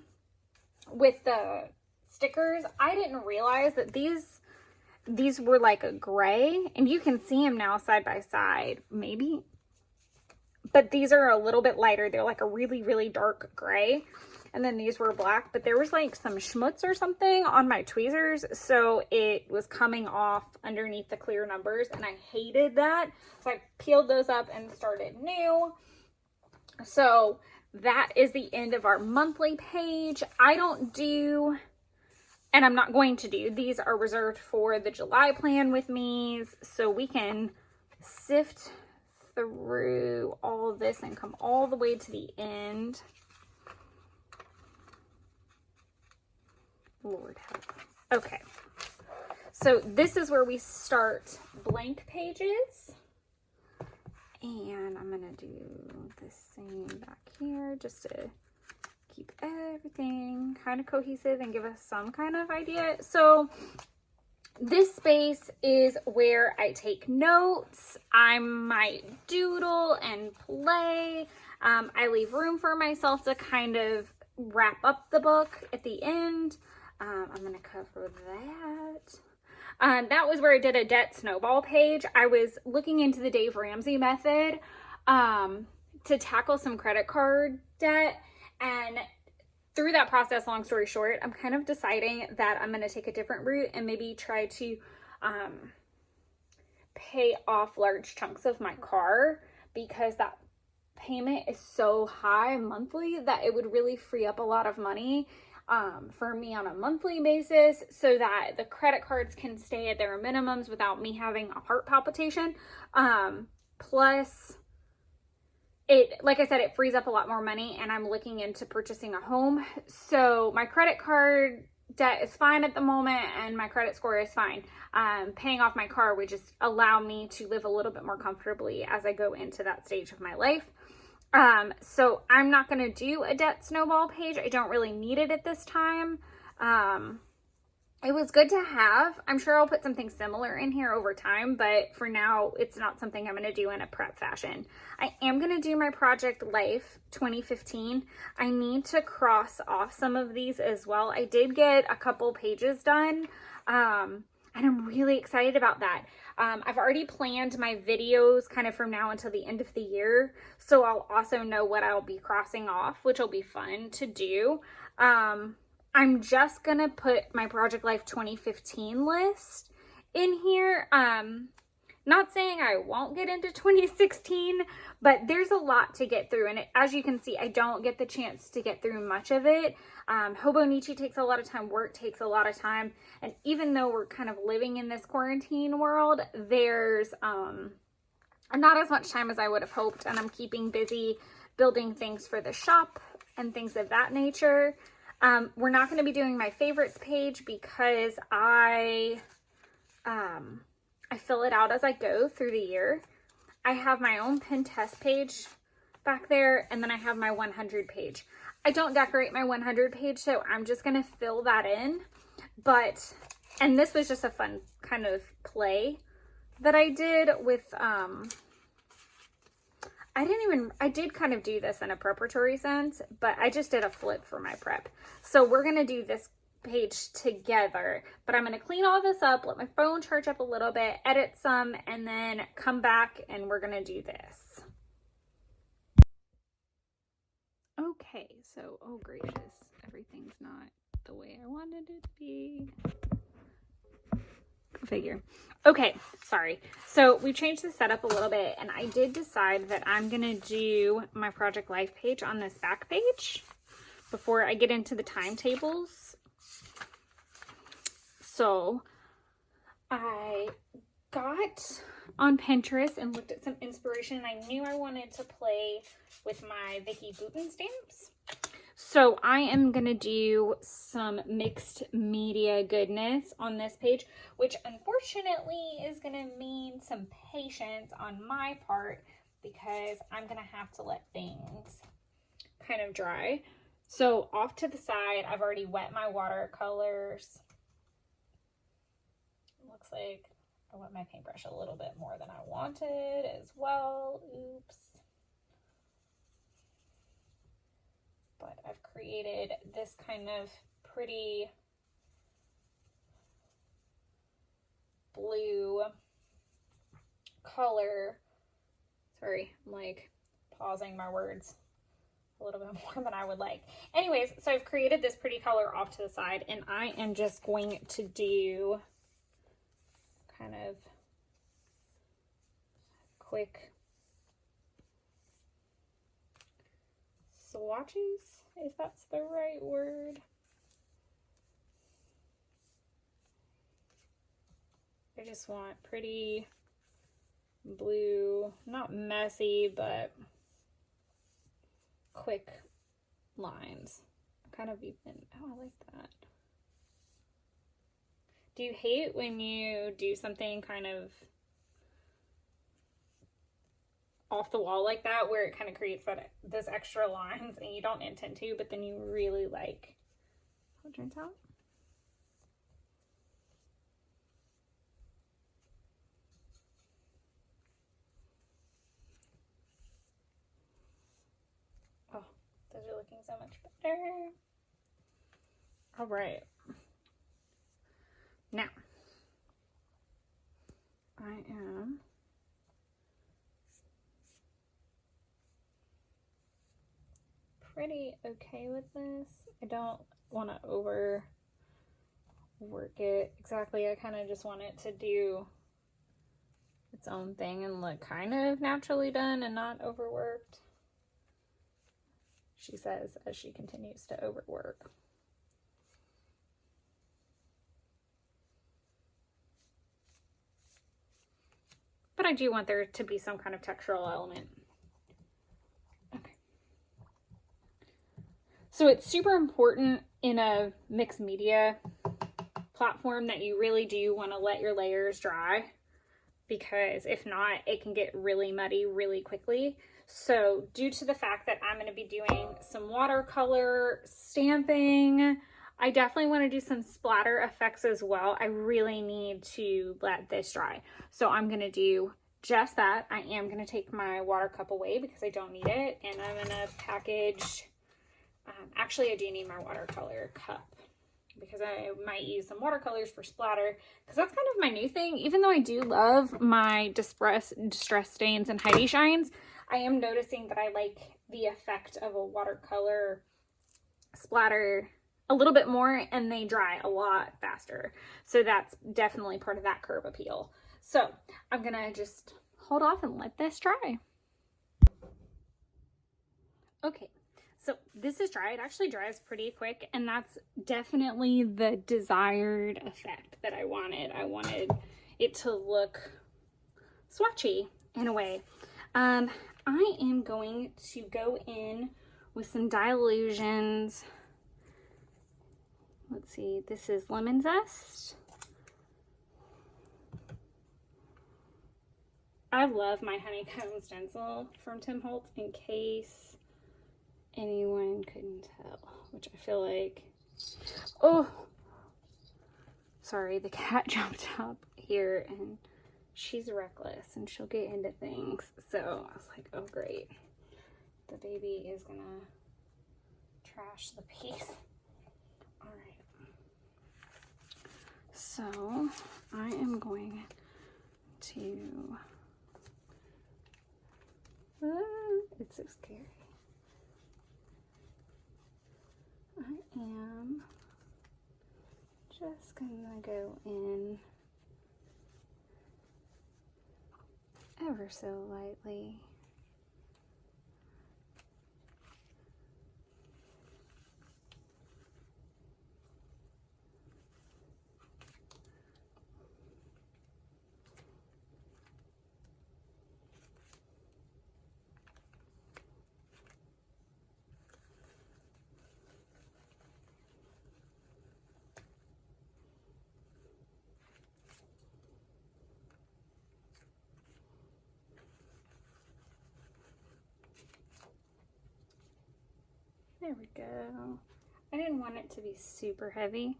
with the stickers. I didn't realize that these were like a gray, and you can see them now side by side maybe, but these are a little bit lighter. They're like a really, really dark gray. And then these were black, but there was like some schmutz or something on my tweezers, so it was coming off underneath the clear numbers, and I hated that. So I peeled those up and started new. So that is the end of our monthly page. I don't do, and I'm not going to do, these are reserved for the July plan with me's, so we can sift through all of this and come all the way to the end. Lord help. Okay, so this is where we start blank pages, and I'm gonna do the same back here just to keep everything kind of cohesive and give us some kind of idea. So this space is where I take notes. I might doodle and play. I leave room for myself to kind of wrap up the book at the end. I'm going to cover that. That was where I did a debt snowball page. I was looking into the Dave Ramsey method to tackle some credit card debt, and through that process, long story short, I'm kind of deciding that I'm going to take a different route and maybe try to pay off large chunks of my car, because that payment is so high monthly that it would really free up a lot of money for me on a monthly basis, so that the credit cards can stay at their minimums without me having a heart palpitation. Plus, it, like I said, it frees up a lot more money, and I'm looking into purchasing a home. So my credit card debt is fine at the moment, and my credit score is fine. Paying off my car would just allow me to live a little bit more comfortably as I go into that stage of my life. So I'm not going to do a debt snowball page. I don't really need it at this time. It was good to have. I'm sure I'll put something similar in here over time, but for now, it's not something I'm going to do in a prep fashion. I am going to do my Project Life 2015. I need to cross off some of these as well. I did get a couple pages done, and I'm really excited about that. I've already planned my videos kind of from now until the end of the year, so I'll also know what I'll be crossing off, which will be fun to do. I'm just gonna put my Project Life 2015 list in here. Not saying I won't get into 2016, but there's a lot to get through, and as you can see, I don't get the chance to get through much of it. Hobonichi takes a lot of time, work takes a lot of time, and even though we're kind of living in this quarantine world, there's not as much time as I would have hoped, and I'm keeping busy building things for the shop and things of that nature. We're not going to be doing my favorites page because I fill it out as I go through the year. I have my own pin test page back there, and then I have my 100 page. I don't decorate my 100 page, so I'm just going to fill that in. But, and this was just a fun kind of play that I did with, I did kind of do this in a preparatory sense, but I just did a flip for my prep. So we're going to do this page together, but I'm going to clean all this up, let my phone charge up a little bit, edit some, and then come back and we're going to do this. Okay, so, oh gracious, everything's not the way I wanted it to be. Go figure. Okay, sorry. So we changed the setup a little bit, and I did decide that I'm going to do my Project Life page on this back page before I get into the timetables. So I got on Pinterest and looked at some inspiration, and I knew I wanted to play with my Vicki Boutin stamps. So I am going to do some mixed media goodness on this page, which unfortunately is going to mean some patience on my part because I'm going to have to let things kind of dry. So off to the side, I've already wet my watercolors. Looks like I wet my paintbrush a little bit more than I wanted as well. Oops. But I've created this kind of pretty blue color. Sorry, I'm like pausing my words a little bit more than I would like. Anyways, so I've created this pretty color off to the side, and I am just going to do kind of quick swatches, if that's the right word. I just want pretty blue, not messy, but quick lines. Kind of even, oh, I like that. Do you hate when you do something kind of off the wall like that, where it kind of creates that this extra lines and you don't intend to, but then you really like how it turns out? Oh, those are looking so much better. All right. Now, I am pretty okay with this. I don't want to overwork it exactly. I kind of just want it to do its own thing and look kind of naturally done and not overworked, she says as she continues to overwork. But I do want there to be some kind of textural element. Okay. So it's super important in a mixed media platform that you really do want to let your layers dry, because if not, it can get really muddy really quickly. So due to the fact that I'm going to be doing some watercolor stamping, I definitely want to do some splatter effects as well. I really need to let this dry. So I'm going to do just that. I am going to take my water cup away because I don't need it. And I'm going to package, actually I do need my watercolor cup because I might use some watercolors for splatter, because that's kind of my new thing. Even though I do love my distress stains and Heidi shines, I am noticing that I like the effect of a watercolor splatter a little bit more, and they dry a lot faster. So that's definitely part of that curve appeal. So I'm gonna just hold off and let this dry. Okay, so this is dry. It actually dries pretty quick, and that's definitely the desired effect that I wanted. I wanted it to look swatchy in a way. I am going to go in with some Dilutions. Let's see, this is Lemon Zest. I love my Honeycomb stencil from Tim Holtz, in case anyone couldn't tell, which I feel like, oh, sorry, the cat jumped up here and she's reckless and she'll get into things. So I was like, oh great, the baby is gonna trash the piece. All right. So I am going to, it's so scary. I am just gonna go in ever so lightly. There we go. I didn't want it to be super heavy.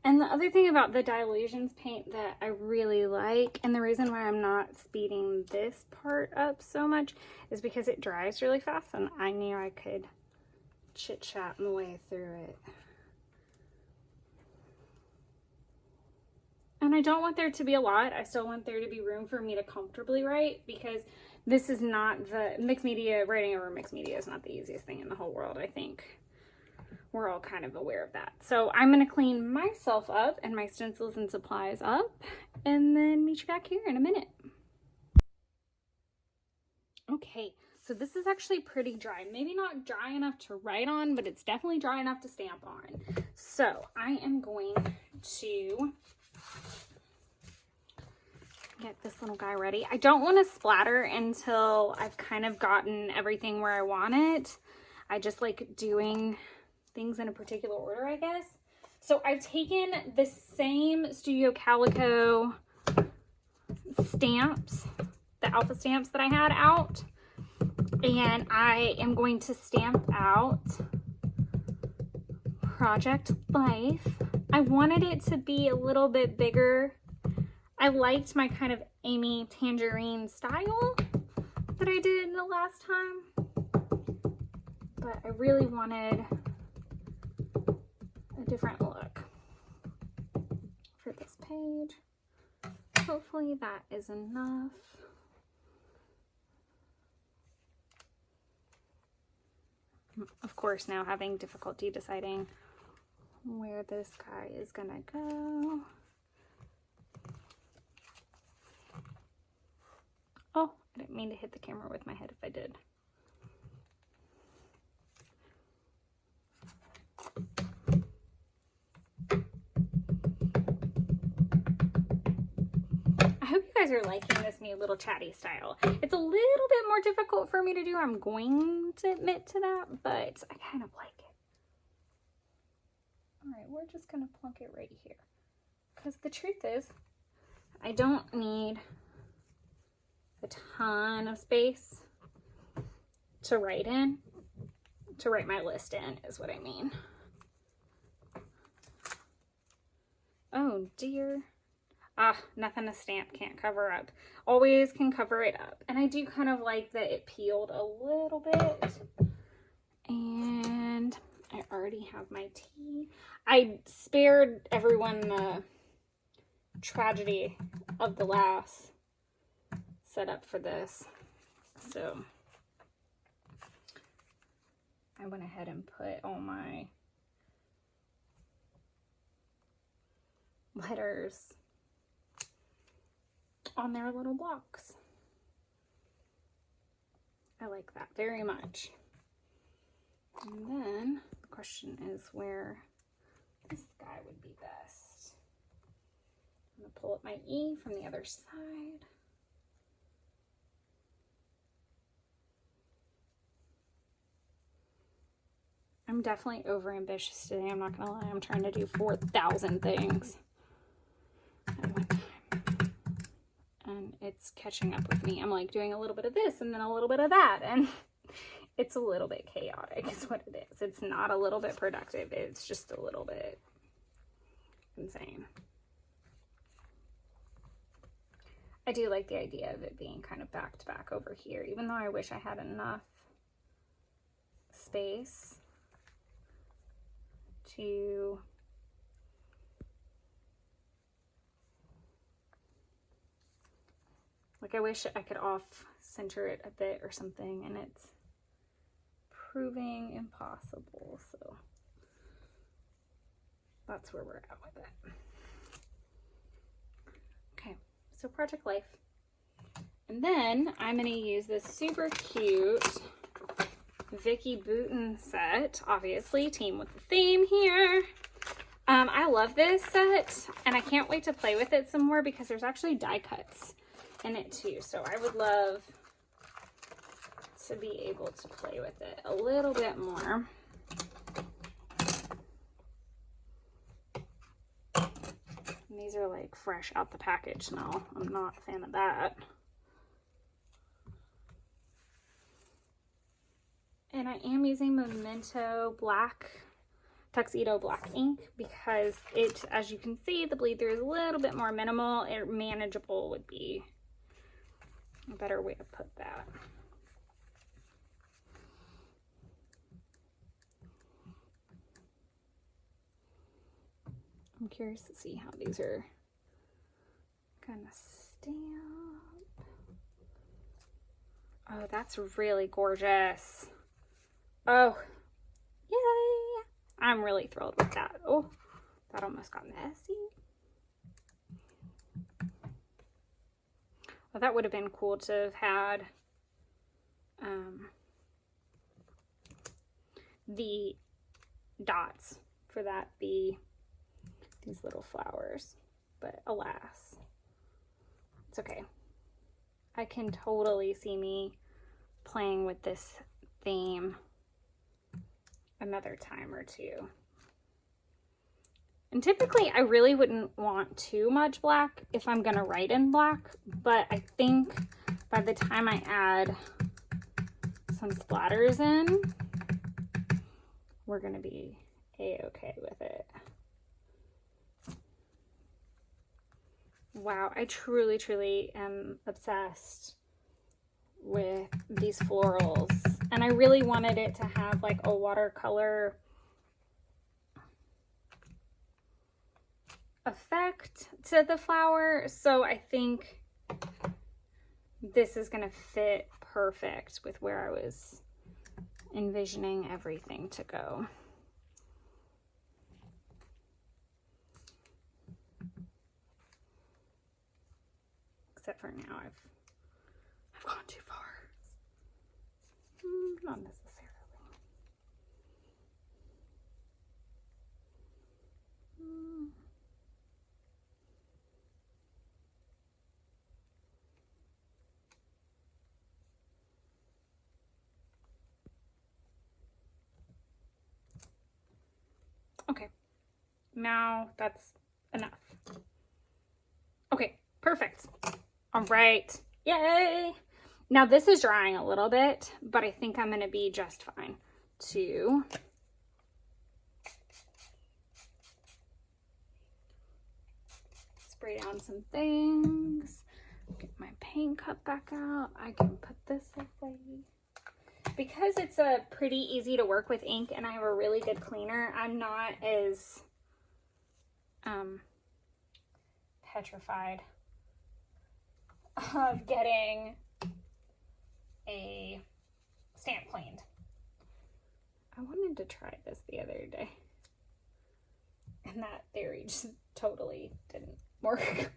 And the other thing about the Dilutions paint that I really like, and the reason why I'm not speeding this part up so much, is because it dries really fast, and I knew I could chit-chat my way through it. And I don't want there to be a lot. I still want there to be room for me to comfortably write, because this is not the mixed media, writing over mixed media is not the easiest thing in the whole world. I think we're all kind of aware of that. So I'm going to clean myself up and my stencils and supplies up, and then meet you back here in a minute. Okay, so this is actually pretty dry. Maybe not dry enough to write on, but it's definitely dry enough to stamp on. So I am going to get this little guy ready. I don't want to splatter until I've kind of gotten everything where I want it. I just like doing things in a particular order, I guess. So I've taken the same Studio Calico stamps, the alpha stamps that I had out, and I am going to stamp out Project Life. I wanted it to be a little bit bigger. I liked my kind of Amy Tangerine style that I did the last time, but I really wanted a different look for this page. Hopefully that is enough. of course, now having difficulty deciding where this guy is gonna go. Oh, I didn't mean to hit the camera with my head if I did. I hope you guys are liking this new little chatty style. It's a little bit more difficult for me to do, I'm going to admit to that, but I kind of like it. All right, we're just gonna plunk it right here. Because the truth is, I don't need a ton of space to write in, to write my list in, is what I mean. Oh dear. Ah, nothing a stamp can't cover up. Always can cover it up. And I do kind of like that it peeled a little bit. And I already have my tea. I spared everyone the tragedy of the last setup for this. So I went ahead and put all my letters on their little blocks. I like that very much. And then the question is where this guy would be best. I'm gonna pull up my E from the other side. I'm definitely over ambitious today, I'm not gonna lie. I'm trying to do 4,000 things at one time. And it's catching up with me. I'm like doing a little bit of this and then a little bit of that, and it's a little bit chaotic is what it is. It's not a little bit productive, it's just a little bit insane. I do like the idea of it being kind of back to back over here, even though I wish I had enough space to like, I wish I could off center it a bit or something, and it's proving impossible, so that's where we're at with it. Okay, so Project Life. And then I'm going to use this super cute Vicki Boutin set, obviously, team with the theme here. I love this set, and I can't wait to play with it some more because there's actually die cuts in it too, so I would love to be able to play with it a little bit more. And these are like fresh out the package smell. I'm not a fan of that. And I am using Memento Black, Tuxedo Black ink because it, as you can see, the bleed through is a little bit more minimal. Manageable would be a better way to put that. I'm curious to see how these are gonna stamp. Oh, that's really gorgeous. Oh, yay! I'm really thrilled with that. Oh, that almost got messy. Well, that would have been cool to have had the dots for that be these little flowers, but alas, it's okay. I can totally see me playing with this theme another time or two. And typically I really wouldn't want too much black if I'm gonna write in black, but I think by the time I add some splatters in, we're gonna be a-okay with it. Wow, I truly, truly am obsessed with these florals. And I really wanted it to have like a watercolor effect to the flower. So I think this is gonna fit perfect with where I was envisioning everything to go. Except for now, I've gone too far. Not necessarily. Okay, now that's enough. Okay, perfect. All right, yay. Now this is drying a little bit, but I think I'm gonna be just fine to spray down some things. Get my paint cup back out. I can put this away. Because it's a pretty easy to work with ink and I have a really good cleaner, I'm not as petrified of getting a stamp cleaned. I wanted to try this the other day and that theory just totally didn't work.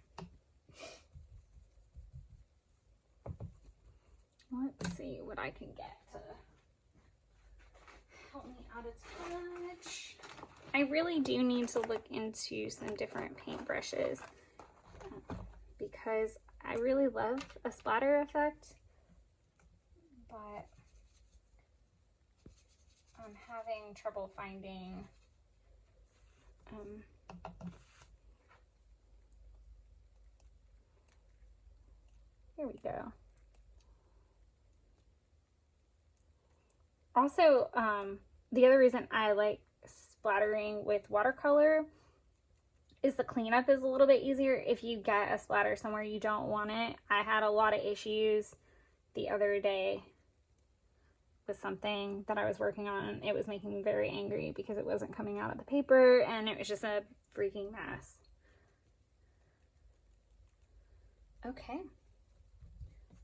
Let's see what I can get to help me out a touch. I really do need to look into some different paintbrushes because I really love a splatter effect, but I'm having trouble finding here we go. Also, the other reason I like splattering with watercolor is the cleanup is a little bit easier if you get a splatter somewhere you don't want it. I had a lot of issues the other day with something that I was working on. It was making me very angry because it wasn't coming out of the paper and it was just a freaking mess. Okay.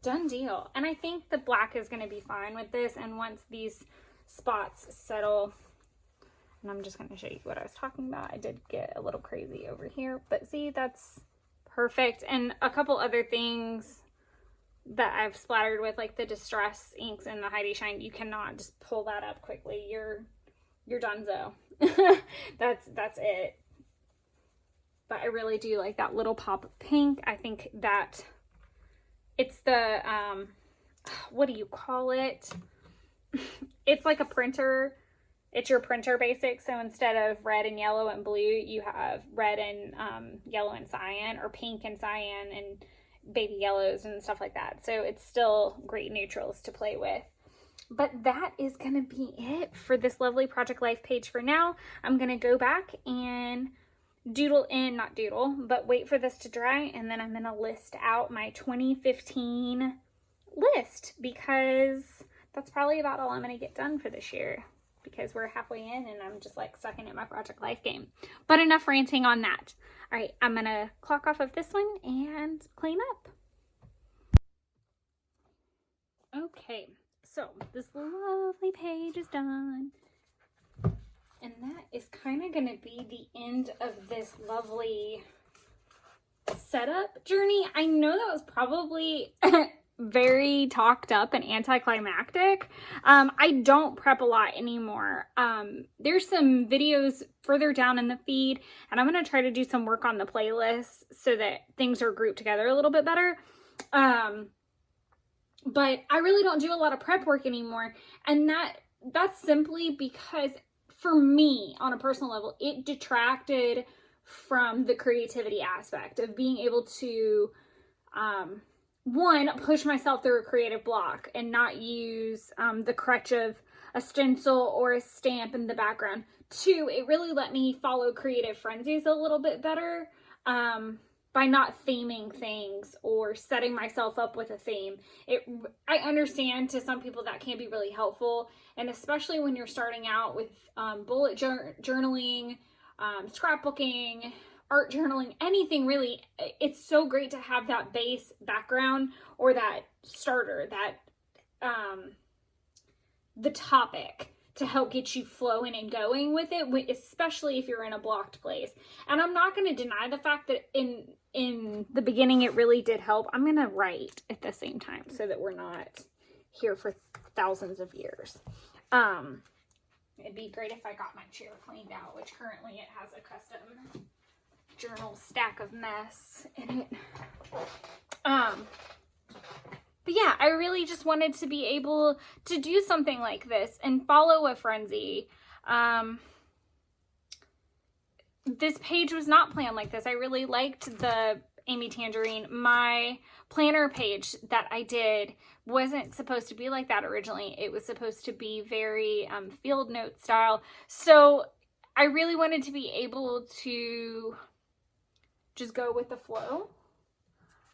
Done deal. And I think the black is going to be fine with this. And once these spots settle, and I'm just going to show you what I was talking about. I did get a little crazy over here, but see, that's perfect. And a couple other things that I've splattered with, like the Distress inks and the Heidi Shine, you cannot just pull that up quickly. You're donezo. That's it. But I really do like that little pop of pink. I think that it's the, what do you call it? It's like a printer. It's your printer basic. So instead of red and yellow and blue, you have red and yellow and cyan, or pink and cyan and baby yellows and stuff like that. So it's still great neutrals to play with. But that is going to be it for this lovely Project Life page for now. I'm going to go back and doodle in, not doodle, but wait for this to dry, and then I'm going to list out my 2015 list, because that's probably about all I'm going to get done for this year, because we're halfway in and I'm just like sucking at my Project Life game. But enough ranting on that. All right, I'm going to clock off of this one and clean up. Okay, so this lovely page is done. And that is kind of going to be the end of this lovely setup journey. I know that was probably very talked up and anticlimactic. I don't prep a lot anymore. There's some videos further down in the feed, and I'm going to try to do some work on the playlist so that things are grouped together a little bit better. But I really don't do a lot of prep work anymore. And that's simply because for me, on a personal level, it detracted from the creativity aspect of being able to, one, push myself through a creative block and not use the crutch of a stencil or a stamp in the background. Two, it really let me follow creative frenzies a little bit better by not theming things or setting myself up with a theme. I understand to some people that can be really helpful, and especially when you're starting out with bullet journaling, scrapbooking, art journaling, anything really. It's so great to have that base background or that starter, that the topic to help get you flowing and going with it, especially if you're in a blocked place. And I'm not going to deny the fact that in the beginning it really did help. I'm going to write at the same time so that we're not here for thousands of years. It'd be great if I got my chair cleaned out, which currently it has a custom journal stack of mess in it. But yeah, I really just wanted to be able to do something like this and follow a frenzy. This page was not planned like this. I really liked the Amy Tangerine. My planner page that I did wasn't supposed to be like that originally. It was supposed to be very field note style. So I really wanted to be able to just go with the flow,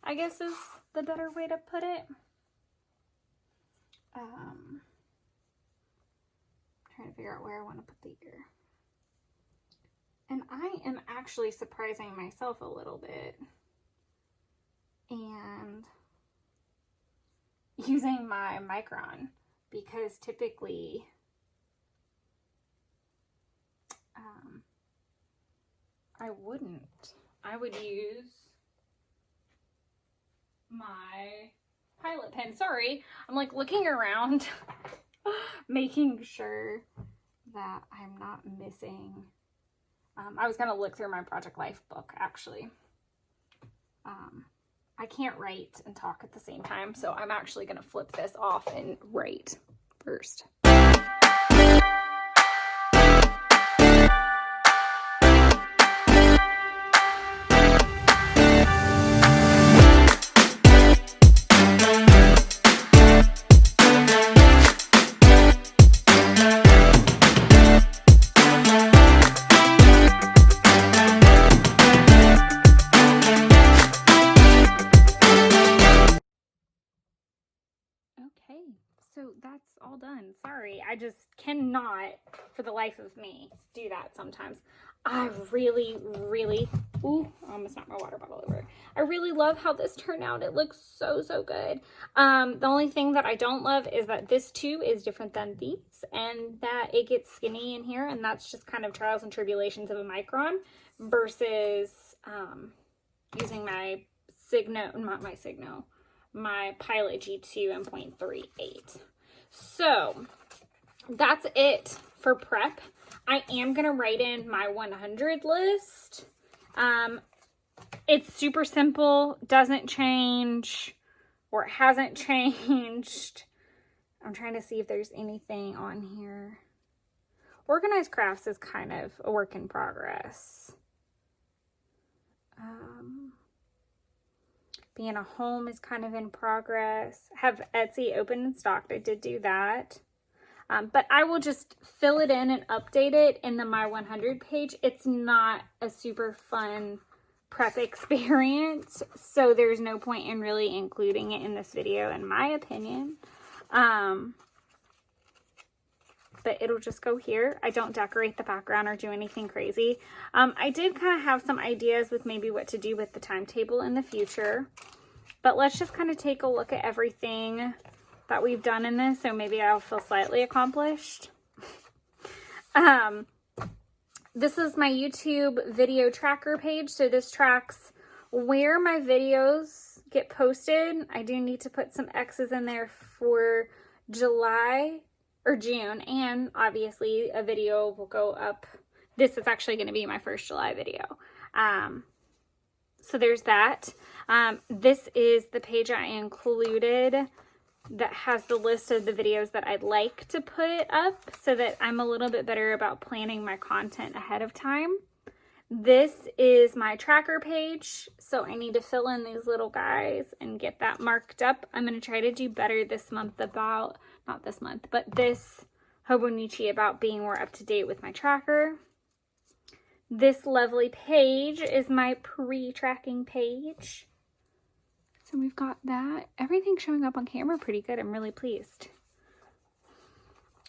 I guess is the better way to put it. Trying to figure out where I want to put the ear. And I am actually surprising myself a little bit and using my Micron, because typically I wouldn't. I would use my Pilot pen. Sorry, I'm like looking around making sure that I'm not missing. I was gonna look through my Project Life book actually. I can't write and talk at the same time, so I'm actually gonna flip this off and write first. So that's all done. Sorry, I just cannot for the life of me do that sometimes. I really, ooh, I almost knocked my water bottle over. I really love how this turned out. It looks so, so good. The only thing that I don't love is that this too is different than these and that it gets skinny in here, and that's just kind of trials and tribulations of a Micron versus using my my Pilot G2 and 0.38. So that's it for prep. I am going to write in my 100 list. It's super simple, doesn't change, or it hasn't changed. I'm trying to see if there's anything on here. Organized crafts is kind of a work in progress. Being a home is kind of in progress. Have Etsy open and stocked. I did do that. But I will just fill it in and update it in the My 100 page. It's not a super fun prep experience, so there's no point in really including it in this video, in my opinion. But it'll just go here. I don't decorate the background or do anything crazy. I did kind of have some ideas with maybe what to do with the timetable in the future. But let's just kind of take a look at everything that we've done in this, so maybe I'll feel slightly accomplished. This is my YouTube video tracker page. So this tracks where my videos get posted. I do need to put some X's in there for July or June, and obviously a video will go up. This is actually going to be my first July video. So there's that. This is the page I included that has the list of the videos that I'd like to put up so that I'm a little bit better about planning my content ahead of time. This is my tracker page, so I need to fill in these little guys and get that marked up. I'm going to try to do better this month about, not this month, but this Hobonichi about being more up to date with my tracker. This lovely page is my pre-tracking page. So we've got that. Everything's showing up on camera pretty good. I'm really pleased.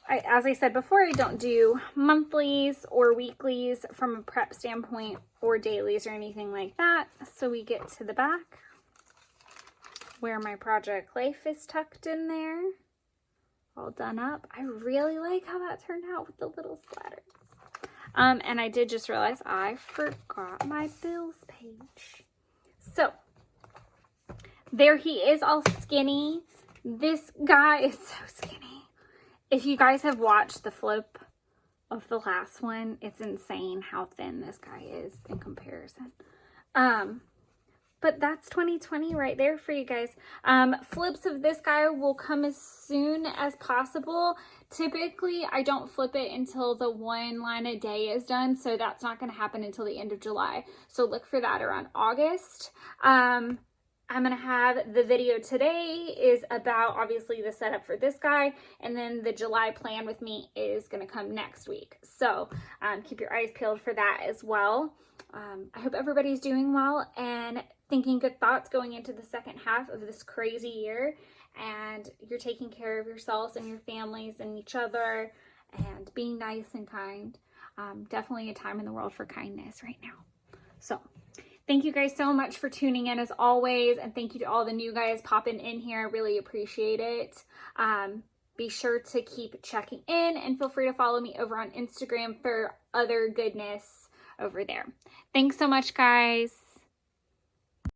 As I said before, I don't do monthlies or weeklies from a prep standpoint, or dailies or anything like that. So we get to the back where my Project Life is tucked in there. all done up. I really like how that turned out with the little splatters. And I did just realize I forgot my bills page. So there he is, all skinny. This guy is so skinny. If you guys have watched the flip of the last one, it's insane how thin this guy is in comparison. But that's 2020 right there for you guys. Flips of this guy will come as soon as possible. Typically, I don't flip it until the 1 line a day is done, so that's not going to happen until the end of July. So look for that around August. I'm going to have the video today is about obviously the setup for this guy, and then the July plan with me is going to come next week. So keep your eyes peeled for that as well. I hope everybody's doing well and thinking good thoughts going into the second half of this crazy year, and you're taking care of yourselves and your families and each other and being nice and kind. Definitely a time in the world for kindness right now. So thank you guys so much for tuning in as always, and thank you to all the new guys popping in here. I really appreciate it. Be sure to keep checking in, and feel free to follow me over on Instagram for other goodness over there. Thanks so much, guys.